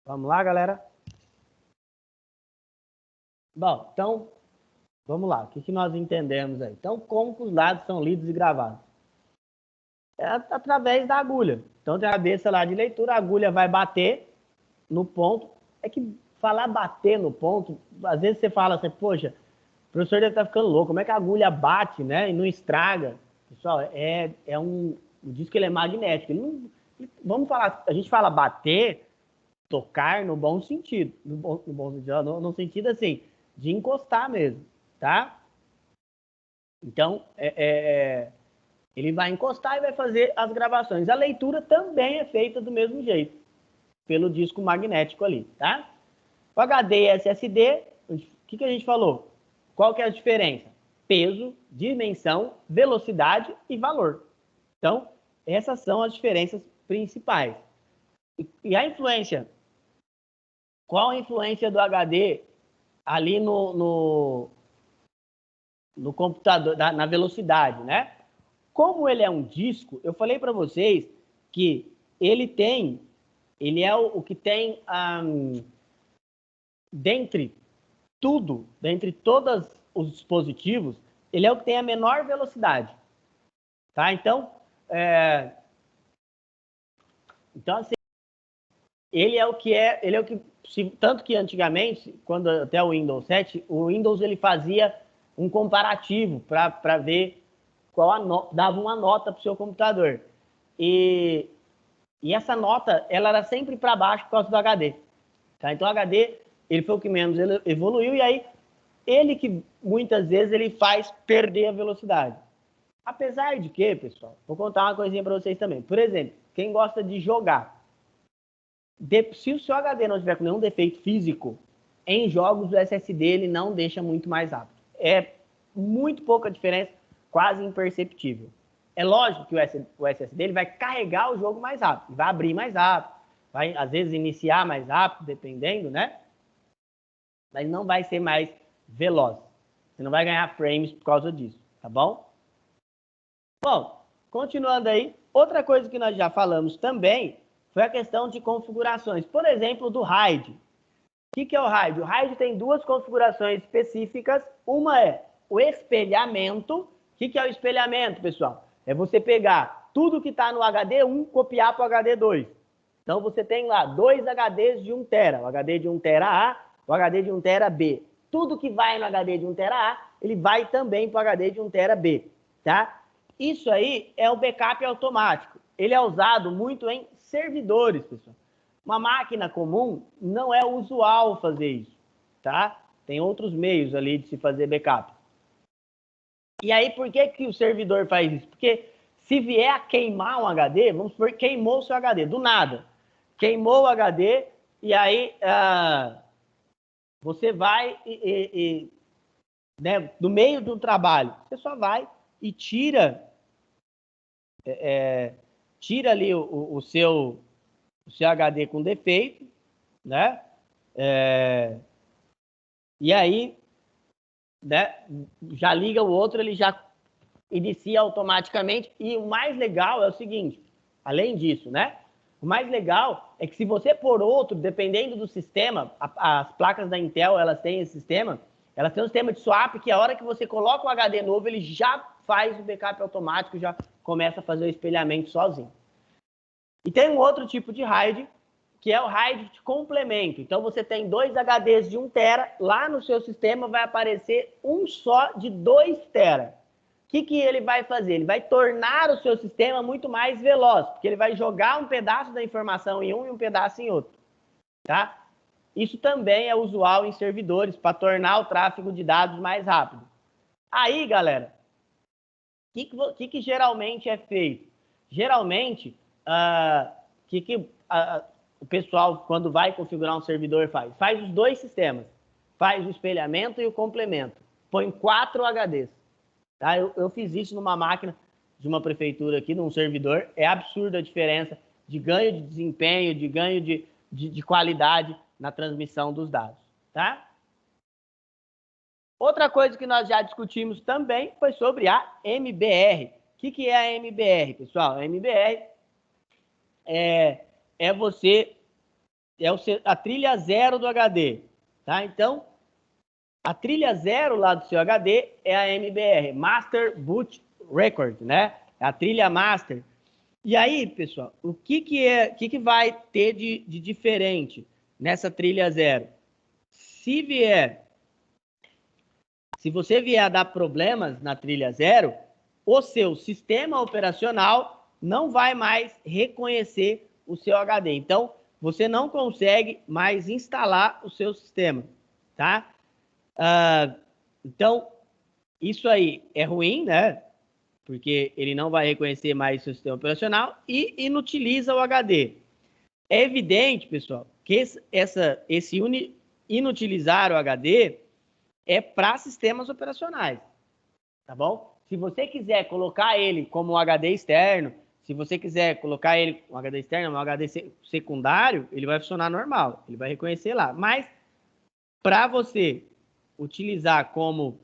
Vamos lá, galera? Bom, então, vamos lá. O que nós entendemos aí? Então, como que os dados são lidos e gravados? É através da agulha. Então, tem a cabeça lá de leitura, a agulha vai bater no ponto. É que falar bater no ponto, às vezes você fala assim, poxa, o professor deve estar ficando louco, como é que a agulha bate, né, e não estraga? Pessoal, o disco ele é magnético. Vamos falar, a gente fala bater, tocar no bom sentido, no sentido assim, de encostar mesmo, tá? Então, ele vai encostar e vai fazer as gravações. A leitura também é feita do mesmo jeito, pelo disco magnético ali, tá? O HD e SSD, o que a gente falou? Qual que é a diferença? Peso, dimensão, velocidade e valor. Então, essas são as diferenças principais. E a influência? Qual a influência do HD ali no computador, na velocidade, né? Como ele é um disco, eu falei para vocês que ele é o que tem, dentre todos os dispositivos, ele é o que tem a menor velocidade, tá? Então, assim, ele é o que, tanto que antigamente, quando até o Windows 7, o Windows ele fazia um comparativo para ver dava uma nota para o seu computador. E essa nota, ela era sempre para baixo por causa do HD. Tá? Então, o HD, ele foi o que menos evoluiu, e aí, ele que, muitas vezes, ele faz perder a velocidade. Apesar de que, pessoal, vou contar uma coisinha para vocês também. Por exemplo, quem gosta de jogar, se o seu HD não tiver com nenhum defeito físico, em jogos o SSD ele não deixa muito mais rápido. É muito pouca diferença, quase imperceptível. É lógico que o SSD ele vai carregar o jogo mais rápido, vai abrir mais rápido, vai às vezes iniciar mais rápido, dependendo, né? Mas não vai ser mais veloz. Você não vai ganhar frames por causa disso, tá bom? Bom, continuando aí, outra coisa que nós já falamos também foi a questão de configurações. Por exemplo, do RAID. O que é o RAID? O RAID tem duas configurações específicas. Uma é o espelhamento. O que é o espelhamento, pessoal? É você pegar tudo que está no HD 1, copiar para o HD 2. Então, você tem lá 2 HDs de 1 tera. O HD de 1 tera A, o HD de 1 tera B. Tudo que vai no HD de 1 tera A, ele vai também para o HD de 1 tera B. Tá? Isso aí é o backup automático. Ele é usado muito em servidores, pessoal. Uma máquina comum não é usual fazer isso, tá? Tem outros meios ali de se fazer backup. E aí, por que o servidor faz isso? Porque se vier a queimar um HD, vamos supor que queimou o seu HD, do nada. Queimou o HD e aí você vai né, no meio de um trabalho, você só vai e tira ali o seu HD com defeito, né? E aí, né, já liga o outro, ele já inicia automaticamente. E o mais legal é o seguinte, além disso, né? O mais legal é que se você pôr outro, dependendo do sistema, as placas da Intel, elas têm esse sistema, elas têm um sistema de swap que a hora que você coloca o HD novo, ele já faz o backup automático, já começa a fazer o espelhamento sozinho. E tem um outro tipo de RAID, que é o RAID de complemento. Então, você tem 2 HDs de 1 tera, lá no seu sistema vai aparecer um só de 2 tera. O que ele vai fazer? Ele vai tornar o seu sistema muito mais veloz, porque ele vai jogar um pedaço da informação em um e um pedaço em outro. Tá? Isso também é usual em servidores, para tornar o tráfego de dados mais rápido. Aí, galera, o que geralmente é feito? Geralmente, o pessoal, quando vai configurar um servidor, faz os dois sistemas. Faz o espelhamento e o complemento. Põe 4 HDs. Tá? Eu fiz isso numa máquina de uma prefeitura aqui, num servidor. É absurda a diferença de ganho de desempenho, de ganho de qualidade na transmissão dos dados. Tá? Outra coisa que nós já discutimos também foi sobre a MBR. O que é a MBR, pessoal? A MBR é você a trilha 0 do HD, tá? Então, a trilha 0 lá do seu HD é a MBR, Master Boot Record, né? É a trilha master. E aí, pessoal, o que vai ter de diferente nessa trilha 0? Se você vier a dar problemas na trilha 0, o seu sistema operacional não vai mais reconhecer o seu HD. Então, você não consegue mais instalar o seu sistema, tá? Então, isso aí é ruim, né? Porque ele não vai reconhecer mais o seu sistema operacional e inutiliza o HD. É evidente, pessoal, que inutilizar o HD é para sistemas operacionais, tá bom? Se você quiser colocar ele como um HD externo, se você quiser colocar ele um HD externo, um HD secundário, ele vai funcionar normal, ele vai reconhecer lá. Mas para você utilizar como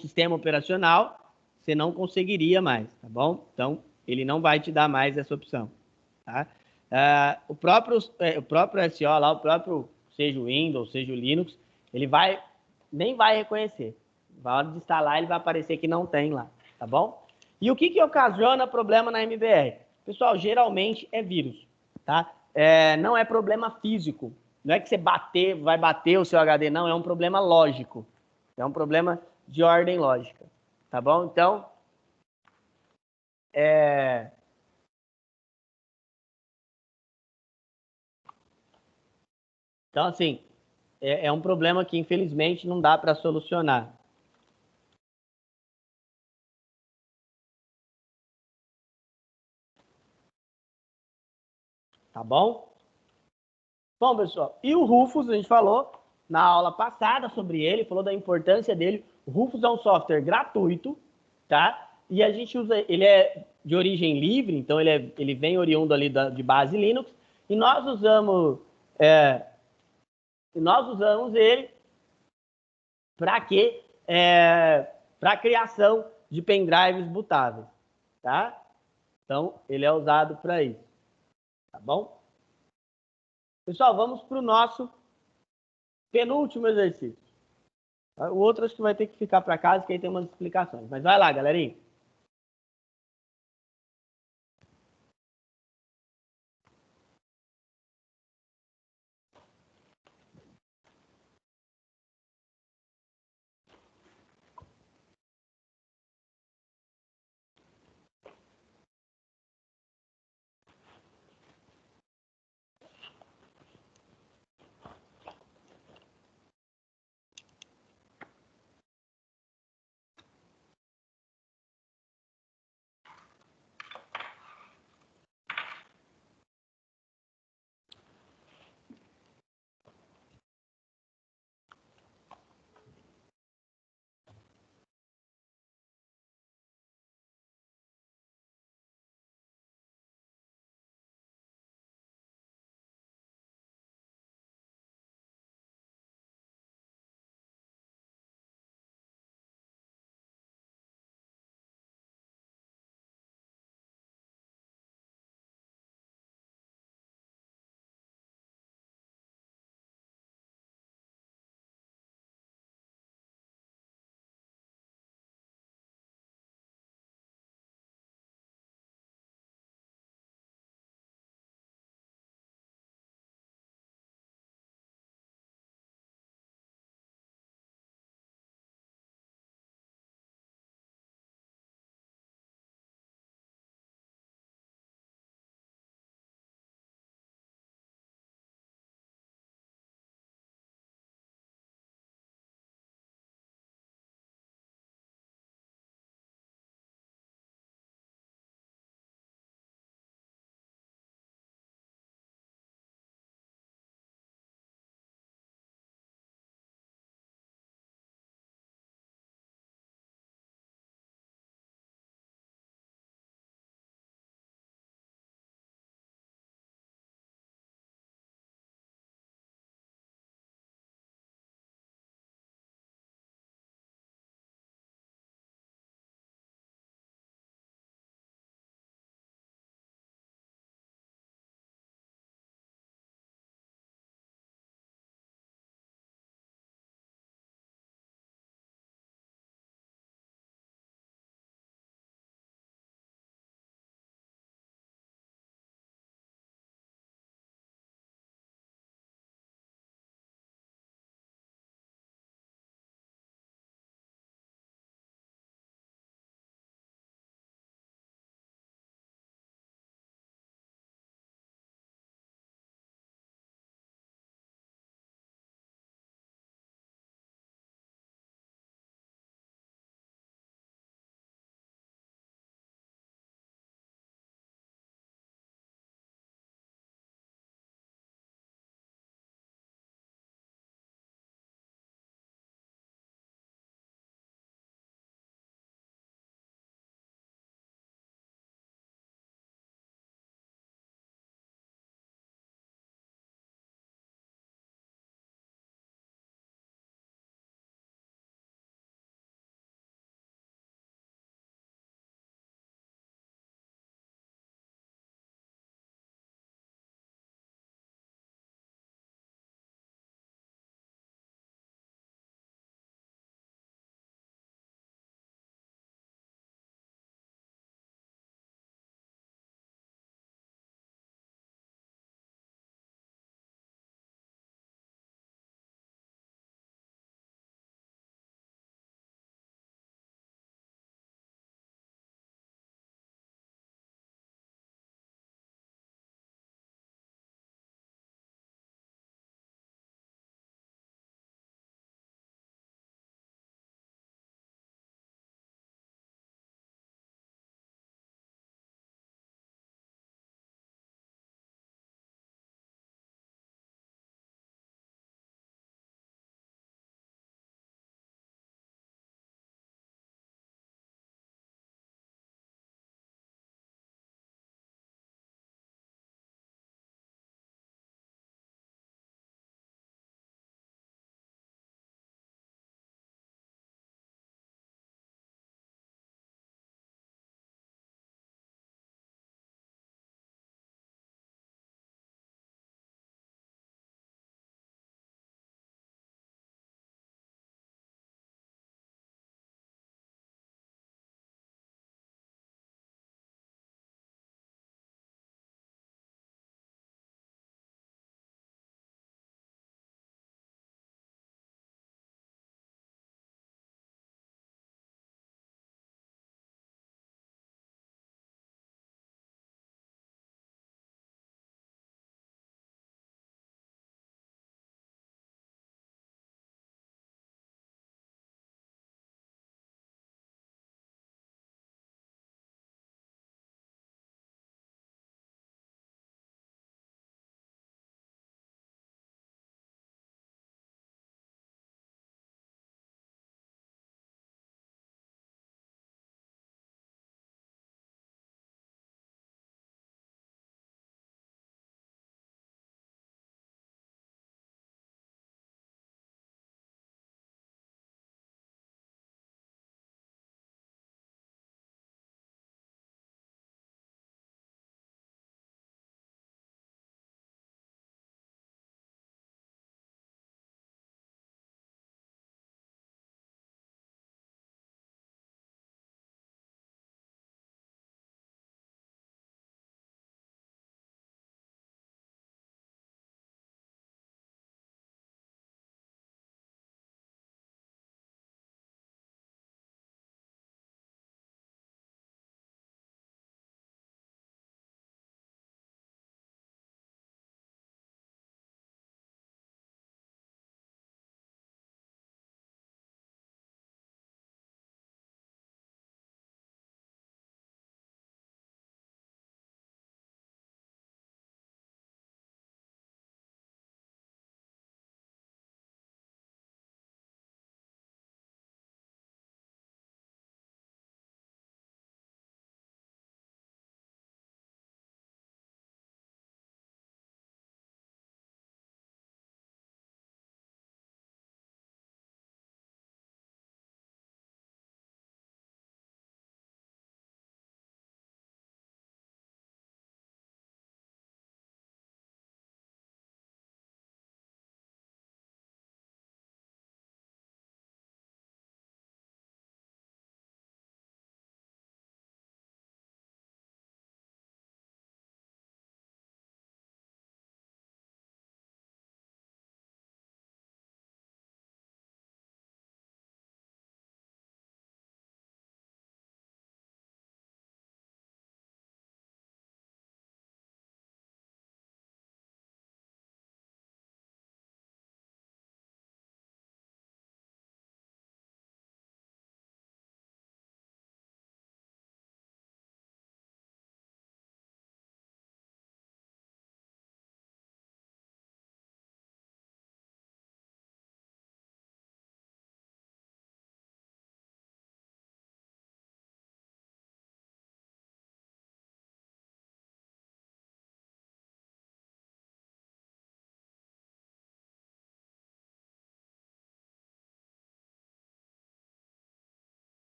sistema operacional, você não conseguiria mais, tá bom? Então, ele não vai te dar mais essa opção, tá? O próprio SO lá, o próprio, seja o Windows, seja o Linux, ele nem vai reconhecer. Na hora de instalar, ele vai aparecer que não tem lá, tá bom? E o que ocasiona problema na MBR? Pessoal, geralmente é vírus, tá? Não é problema físico. Não é que você vai bater o seu HD, não. É um problema lógico. É um problema de ordem lógica, tá bom? Então, assim, é um problema que, infelizmente, não dá para solucionar. Tá bom? Bom, pessoal, e o Rufus, a gente falou na aula passada sobre ele, falou da importância dele. O Rufus é um software gratuito, tá? E a gente usa, ele é de origem livre, então ele vem oriundo ali de base Linux, e nós usamos ele para quê? Para criação de pendrives bootáveis, tá? Então, ele é usado para isso, tá bom? Pessoal, vamos para o nosso penúltimo exercício. O outro acho que vai ter que ficar para casa, que aí tem umas explicações. Mas vai lá, galerinha.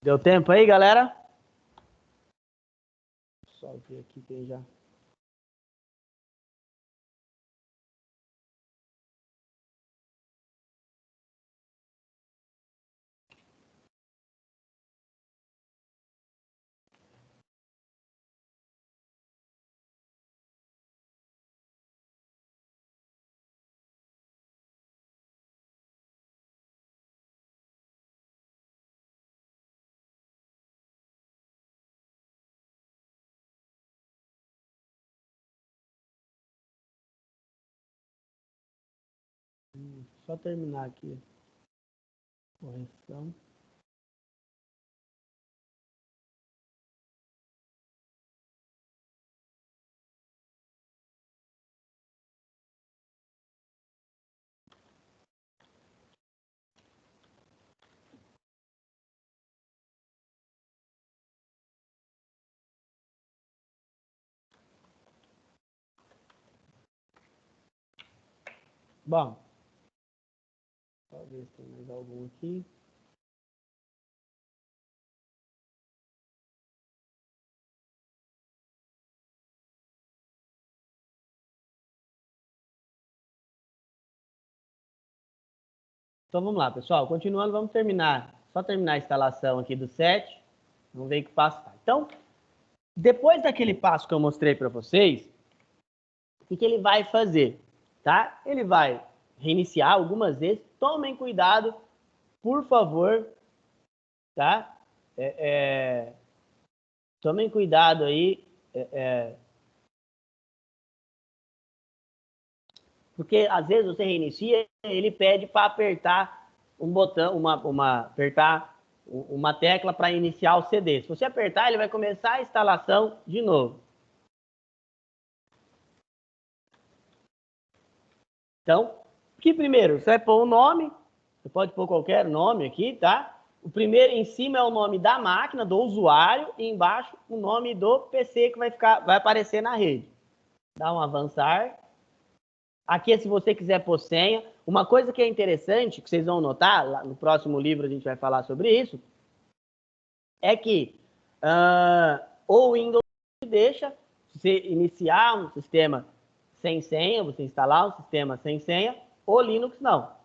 Deu tempo aí, galera? Só ver aqui quem já... Só terminar aqui. Correção. Bom, talvez tenha mais algum aqui. Então vamos lá, pessoal. Continuando, vamos terminar. Só terminar a instalação aqui do set. Vamos ver que passo tá. Então, depois daquele passo que eu mostrei para vocês, o que ele vai fazer? Tá? Ele vai reiniciar algumas vezes. Tomem cuidado, por favor. Tá? Tomem cuidado aí. Porque às vezes você reinicia, ele pede para apertar um botão, apertar uma tecla para iniciar o CD. Se você apertar, ele vai começar a instalação de novo. Então, aqui primeiro, você vai pôr o nome, você pode pôr qualquer nome aqui, tá? O primeiro em cima é o nome da máquina, do usuário, e embaixo o nome do PC que vai aparecer na rede. Dá um avançar. Aqui é se você quiser pôr senha. Uma coisa que é interessante, que vocês vão notar, lá no próximo livro a gente vai falar sobre isso, é que o Windows deixa você iniciar um sistema sem senha, você instalar um sistema sem senha, o Linux não.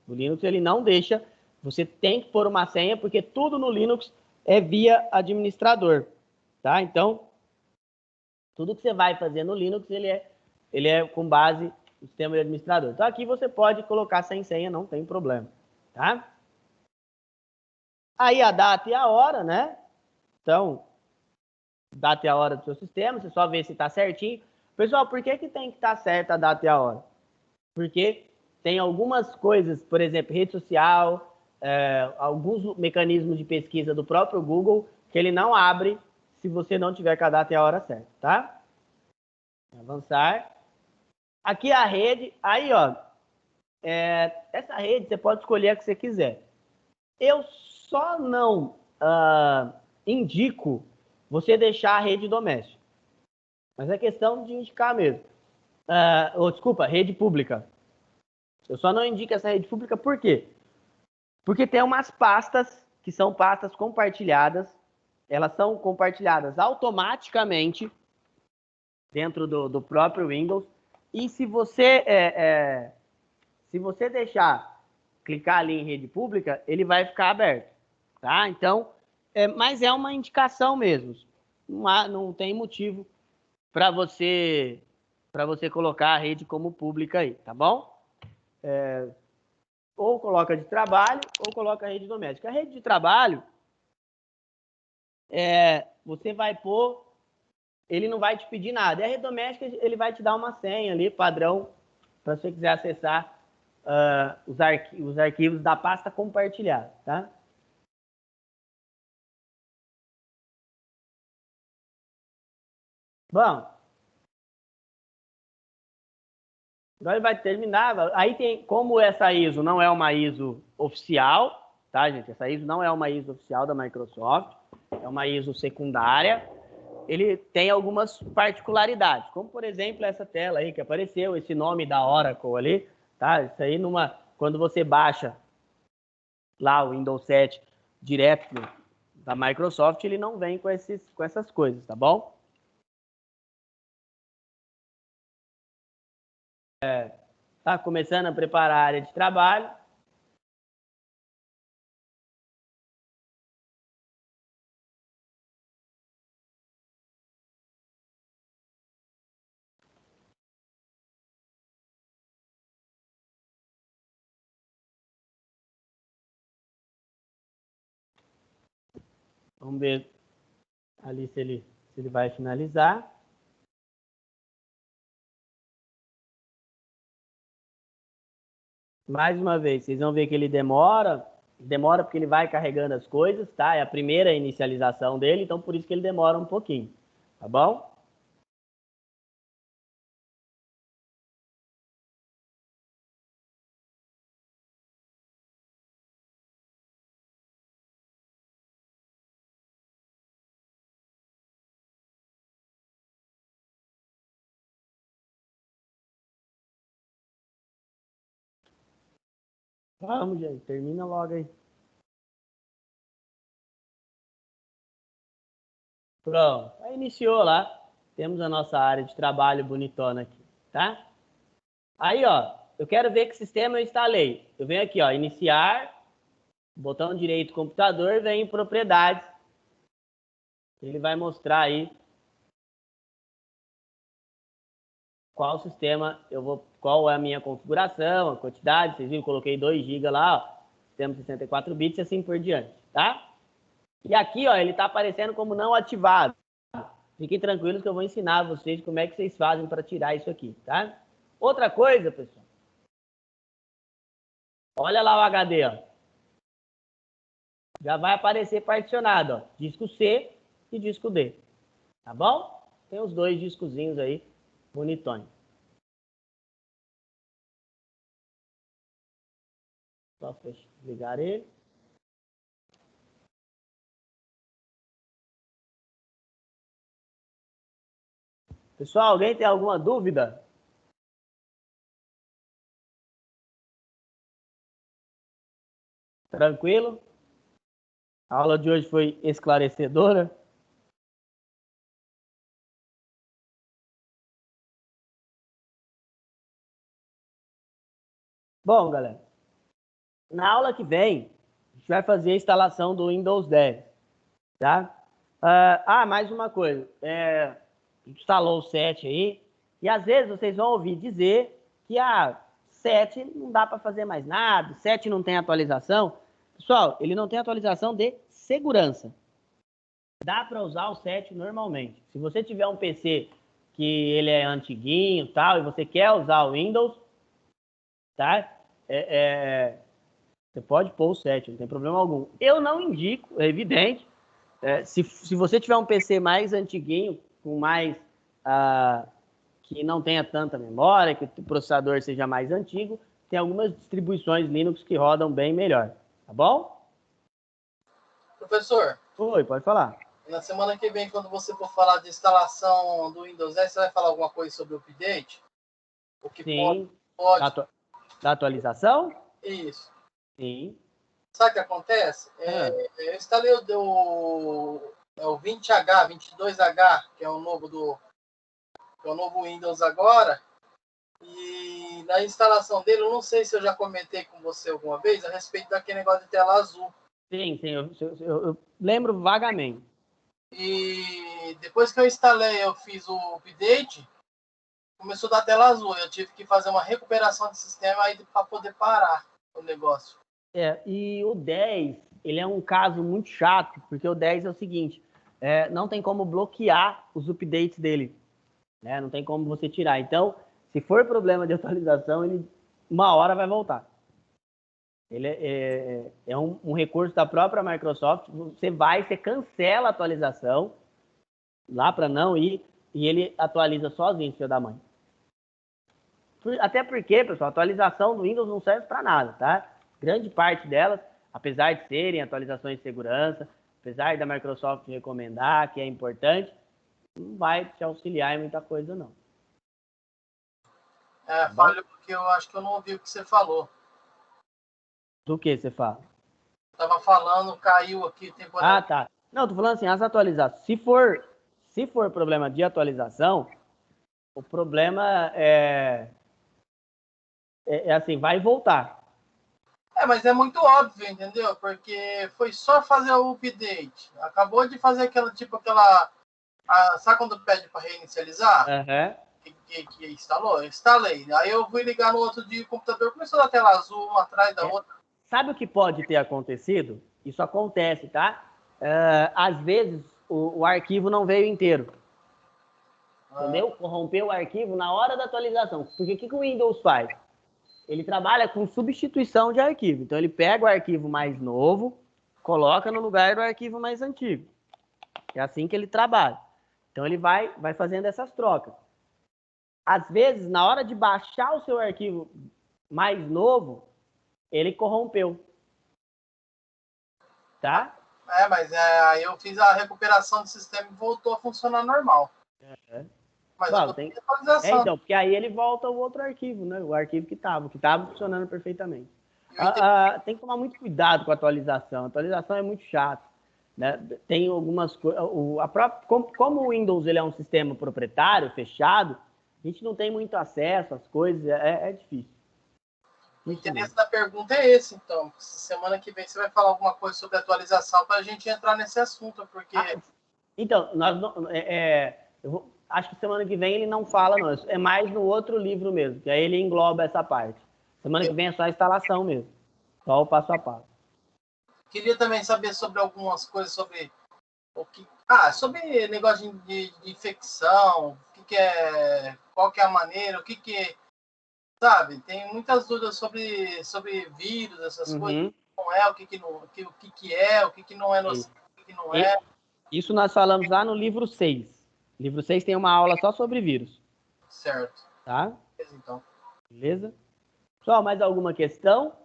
O Linux ele não deixa, você tem que pôr uma senha, porque tudo no Linux é via administrador, tá? Então, tudo que você vai fazer no Linux, ele é com base no sistema de administrador. Então, aqui você pode colocar sem senha, não tem problema, tá? Aí a data e a hora, né? Então, data e a hora do seu sistema, você só vê se está certinho. Pessoal, por que tem que estar certa a data e a hora? Porque tem algumas coisas, por exemplo, rede social, alguns mecanismos de pesquisa do próprio Google, que ele não abre se você não tiver com a data e a hora certa, tá? Avançar. Aqui a rede, aí ó, essa rede você pode escolher a que você quiser. Eu só não indico você deixar a rede doméstica. Mas é questão de indicar mesmo. Desculpa, rede pública. Eu só não indico essa rede pública por quê? Porque tem umas pastas que são pastas compartilhadas. Elas são compartilhadas automaticamente dentro do próprio Windows. E se você deixar clicar ali em rede pública, ele vai ficar aberto, tá? Então, mas é uma indicação mesmo. Não tem motivo para você colocar a rede como pública aí, tá bom? Ou coloca de trabalho ou coloca a rede doméstica. A rede de trabalho, você vai pôr, ele não vai te pedir nada. E a rede doméstica, ele vai te dar uma senha ali, padrão, para se você quiser acessar os arquivos da pasta compartilhada, tá? Bom, agora ele vai terminar. Aí tem, como essa ISO não é uma ISO oficial, tá, gente? Essa ISO não é uma ISO oficial da Microsoft, é uma ISO secundária. Ele tem algumas particularidades, como por exemplo essa tela aí que apareceu, esse nome da Oracle ali, tá? Isso aí quando você baixa lá o Windows 7 direto Da Microsoft, ele não vem com essas coisas, tá bom? Tá começando a preparar a área de trabalho. Vamos ver ali se ele vai finalizar. Mais uma vez, vocês vão ver que ele demora porque ele vai carregando as coisas, tá? É a primeira inicialização dele, então por isso que ele demora um pouquinho, tá bom? Vamos, gente, termina logo aí. Pronto, aí iniciou lá. Temos a nossa área de trabalho bonitona aqui, tá? Aí, ó, eu quero ver que sistema eu instalei. Eu venho aqui, ó, iniciar, botão direito computador, vem em propriedades. Ele vai mostrar aí qual sistema eu vou, qual é a minha configuração, a quantidade. Vocês viram, coloquei 2 GB lá, ó, sistema 64 bits e assim por diante, tá? E aqui, ó, ele tá aparecendo como não ativado. Fiquem tranquilos que eu vou ensinar vocês como é que vocês fazem para tirar isso aqui, tá? Outra coisa, pessoal. Olha lá o HD, ó. Já vai aparecer particionado, ó. Disco C e disco D. Tá bom? Tem os 2 discozinhos aí, bonitões. Só ligar ele. Pessoal, alguém tem alguma dúvida? Tranquilo? A aula de hoje foi esclarecedora? Bom, galera, na aula que vem, a gente vai fazer a instalação do Windows 10, tá? Mais uma coisa. Instalou o 7 aí, e às vezes vocês vão ouvir dizer que a 7 não dá para fazer mais nada, 7 não tem atualização. Pessoal, ele não tem atualização de segurança. Dá para usar o 7 normalmente. Se você tiver um PC que ele é antiguinho tal, e você quer usar o Windows, tá? Você pode pôr o 7, não tem problema algum. Eu não indico, é evidente. Se você tiver um PC mais antiguinho, com mais que não tenha tanta memória, que o processador seja mais antigo, tem algumas distribuições Linux que rodam bem melhor, tá bom? Professor, Oi, pode falar. na semana que vem, quando você for falar de instalação do Windows 10, você vai falar alguma coisa sobre o update? O que Sim. pode. Da atualização? Isso. Sim. Sabe o que acontece? Eu instalei o 20H, 22H, que é o novo Windows agora. E na instalação dele, eu não sei se eu já comentei com você alguma vez a respeito daquele negócio de tela azul. Sim, eu lembro vagamente. E depois que eu instalei, eu fiz o update, começou a dar tela azul. Eu tive que fazer uma recuperação de sistema aí para poder parar o negócio. E o 10, ele é um caso muito chato, porque o 10 é o seguinte, não tem como bloquear os updates dele, né? Não tem como você tirar. Então, se for problema de atualização, ele uma hora vai voltar. Ele é um recurso da própria Microsoft. Você cancela a atualização lá para não ir e ele atualiza sozinho, filho da mãe. Até porque, pessoal, a atualização do Windows não serve para nada, tá? Grande parte delas, apesar de serem atualizações de segurança, apesar da Microsoft recomendar que é importante, não vai te auxiliar em muita coisa, não. Falho porque eu acho que eu não ouvi o que você falou. Do que você fala? tava falando, caiu aqui temporariamente. Ah, tá. Não, tô falando assim, as atualizações. Se for problema de atualização, o problema é assim, vai voltar. Mas é muito óbvio, entendeu? Porque foi só fazer o update. Acabou de fazer aquela. Sabe quando pede para reinicializar? Uhum. Que instalou? Eu instalei. Aí eu fui ligar no outro dia o computador, começou a dar tela azul, uma atrás da outra. Sabe o que pode ter acontecido? Isso acontece, tá? Às vezes o arquivo não veio inteiro. Entendeu? Corrompeu o arquivo na hora da atualização. Porque o que o Windows faz? Ele trabalha com substituição de arquivo. Então, ele pega o arquivo mais novo, coloca no lugar do arquivo mais antigo. É assim que ele trabalha. Então, ele vai fazendo essas trocas. Às vezes, na hora de baixar o seu arquivo mais novo, ele corrompeu. Tá? Mas aí eu fiz a recuperação do sistema e voltou a funcionar normal. Mas Bom, eu tô atualização. então, porque aí ele volta ao outro arquivo, né? O arquivo que estava funcionando perfeitamente. Tem que tomar muito cuidado com a atualização. A atualização é muito chata, né? Tem algumas coisas. Como o Windows ele é um sistema proprietário, fechado, a gente não tem muito acesso às coisas, é difícil. O interesse da pergunta é esse, então. Semana que vem você vai falar alguma coisa sobre atualização para a gente entrar nesse assunto, porque. Então, acho que semana que vem ele não fala, não. É mais no outro livro mesmo, que aí ele engloba essa parte. Semana que vem é só a instalação mesmo. Só o passo a passo. Queria também saber sobre algumas coisas sobre sobre negócio de infecção, qual que é a maneira, sabe? Tem muitas dúvidas sobre vírus, essas coisas. Não é, o que é, o que não é nocivo, o que não é. Isso nós falamos lá no livro 6. O livro 6 tem uma aula só sobre vírus. Certo. Tá? Beleza, então. Beleza? Só mais alguma questão?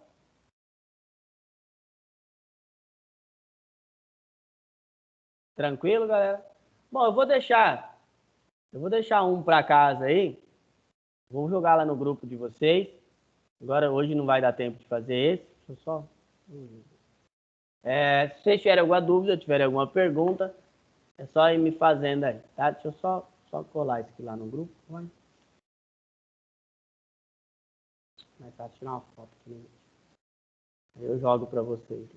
Tranquilo, galera? Bom, eu vou deixar um para casa aí. Vou jogar lá no grupo de vocês. Agora, hoje não vai dar tempo de fazer esse. Deixa eu só... se vocês tiverem alguma dúvida, tiverem alguma pergunta, é só ir me fazendo aí, tá? Deixa eu só colar isso aqui lá no grupo. Vai. Mais fácil tirar uma foto aqui. Eu jogo para vocês.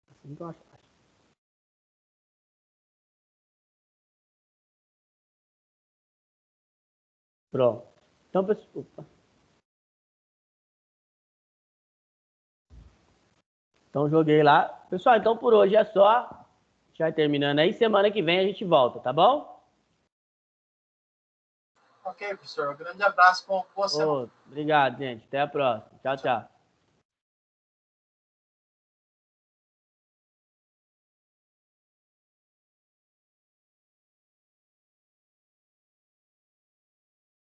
Assim que eu acho. Pronto. Então, pessoal. Então, joguei lá. Pessoal, então por hoje é só. Já terminando aí. Semana que vem a gente volta, tá bom? Ok, professor. Um grande abraço com você. Obrigado, gente. Até a próxima. Tchau, tchau.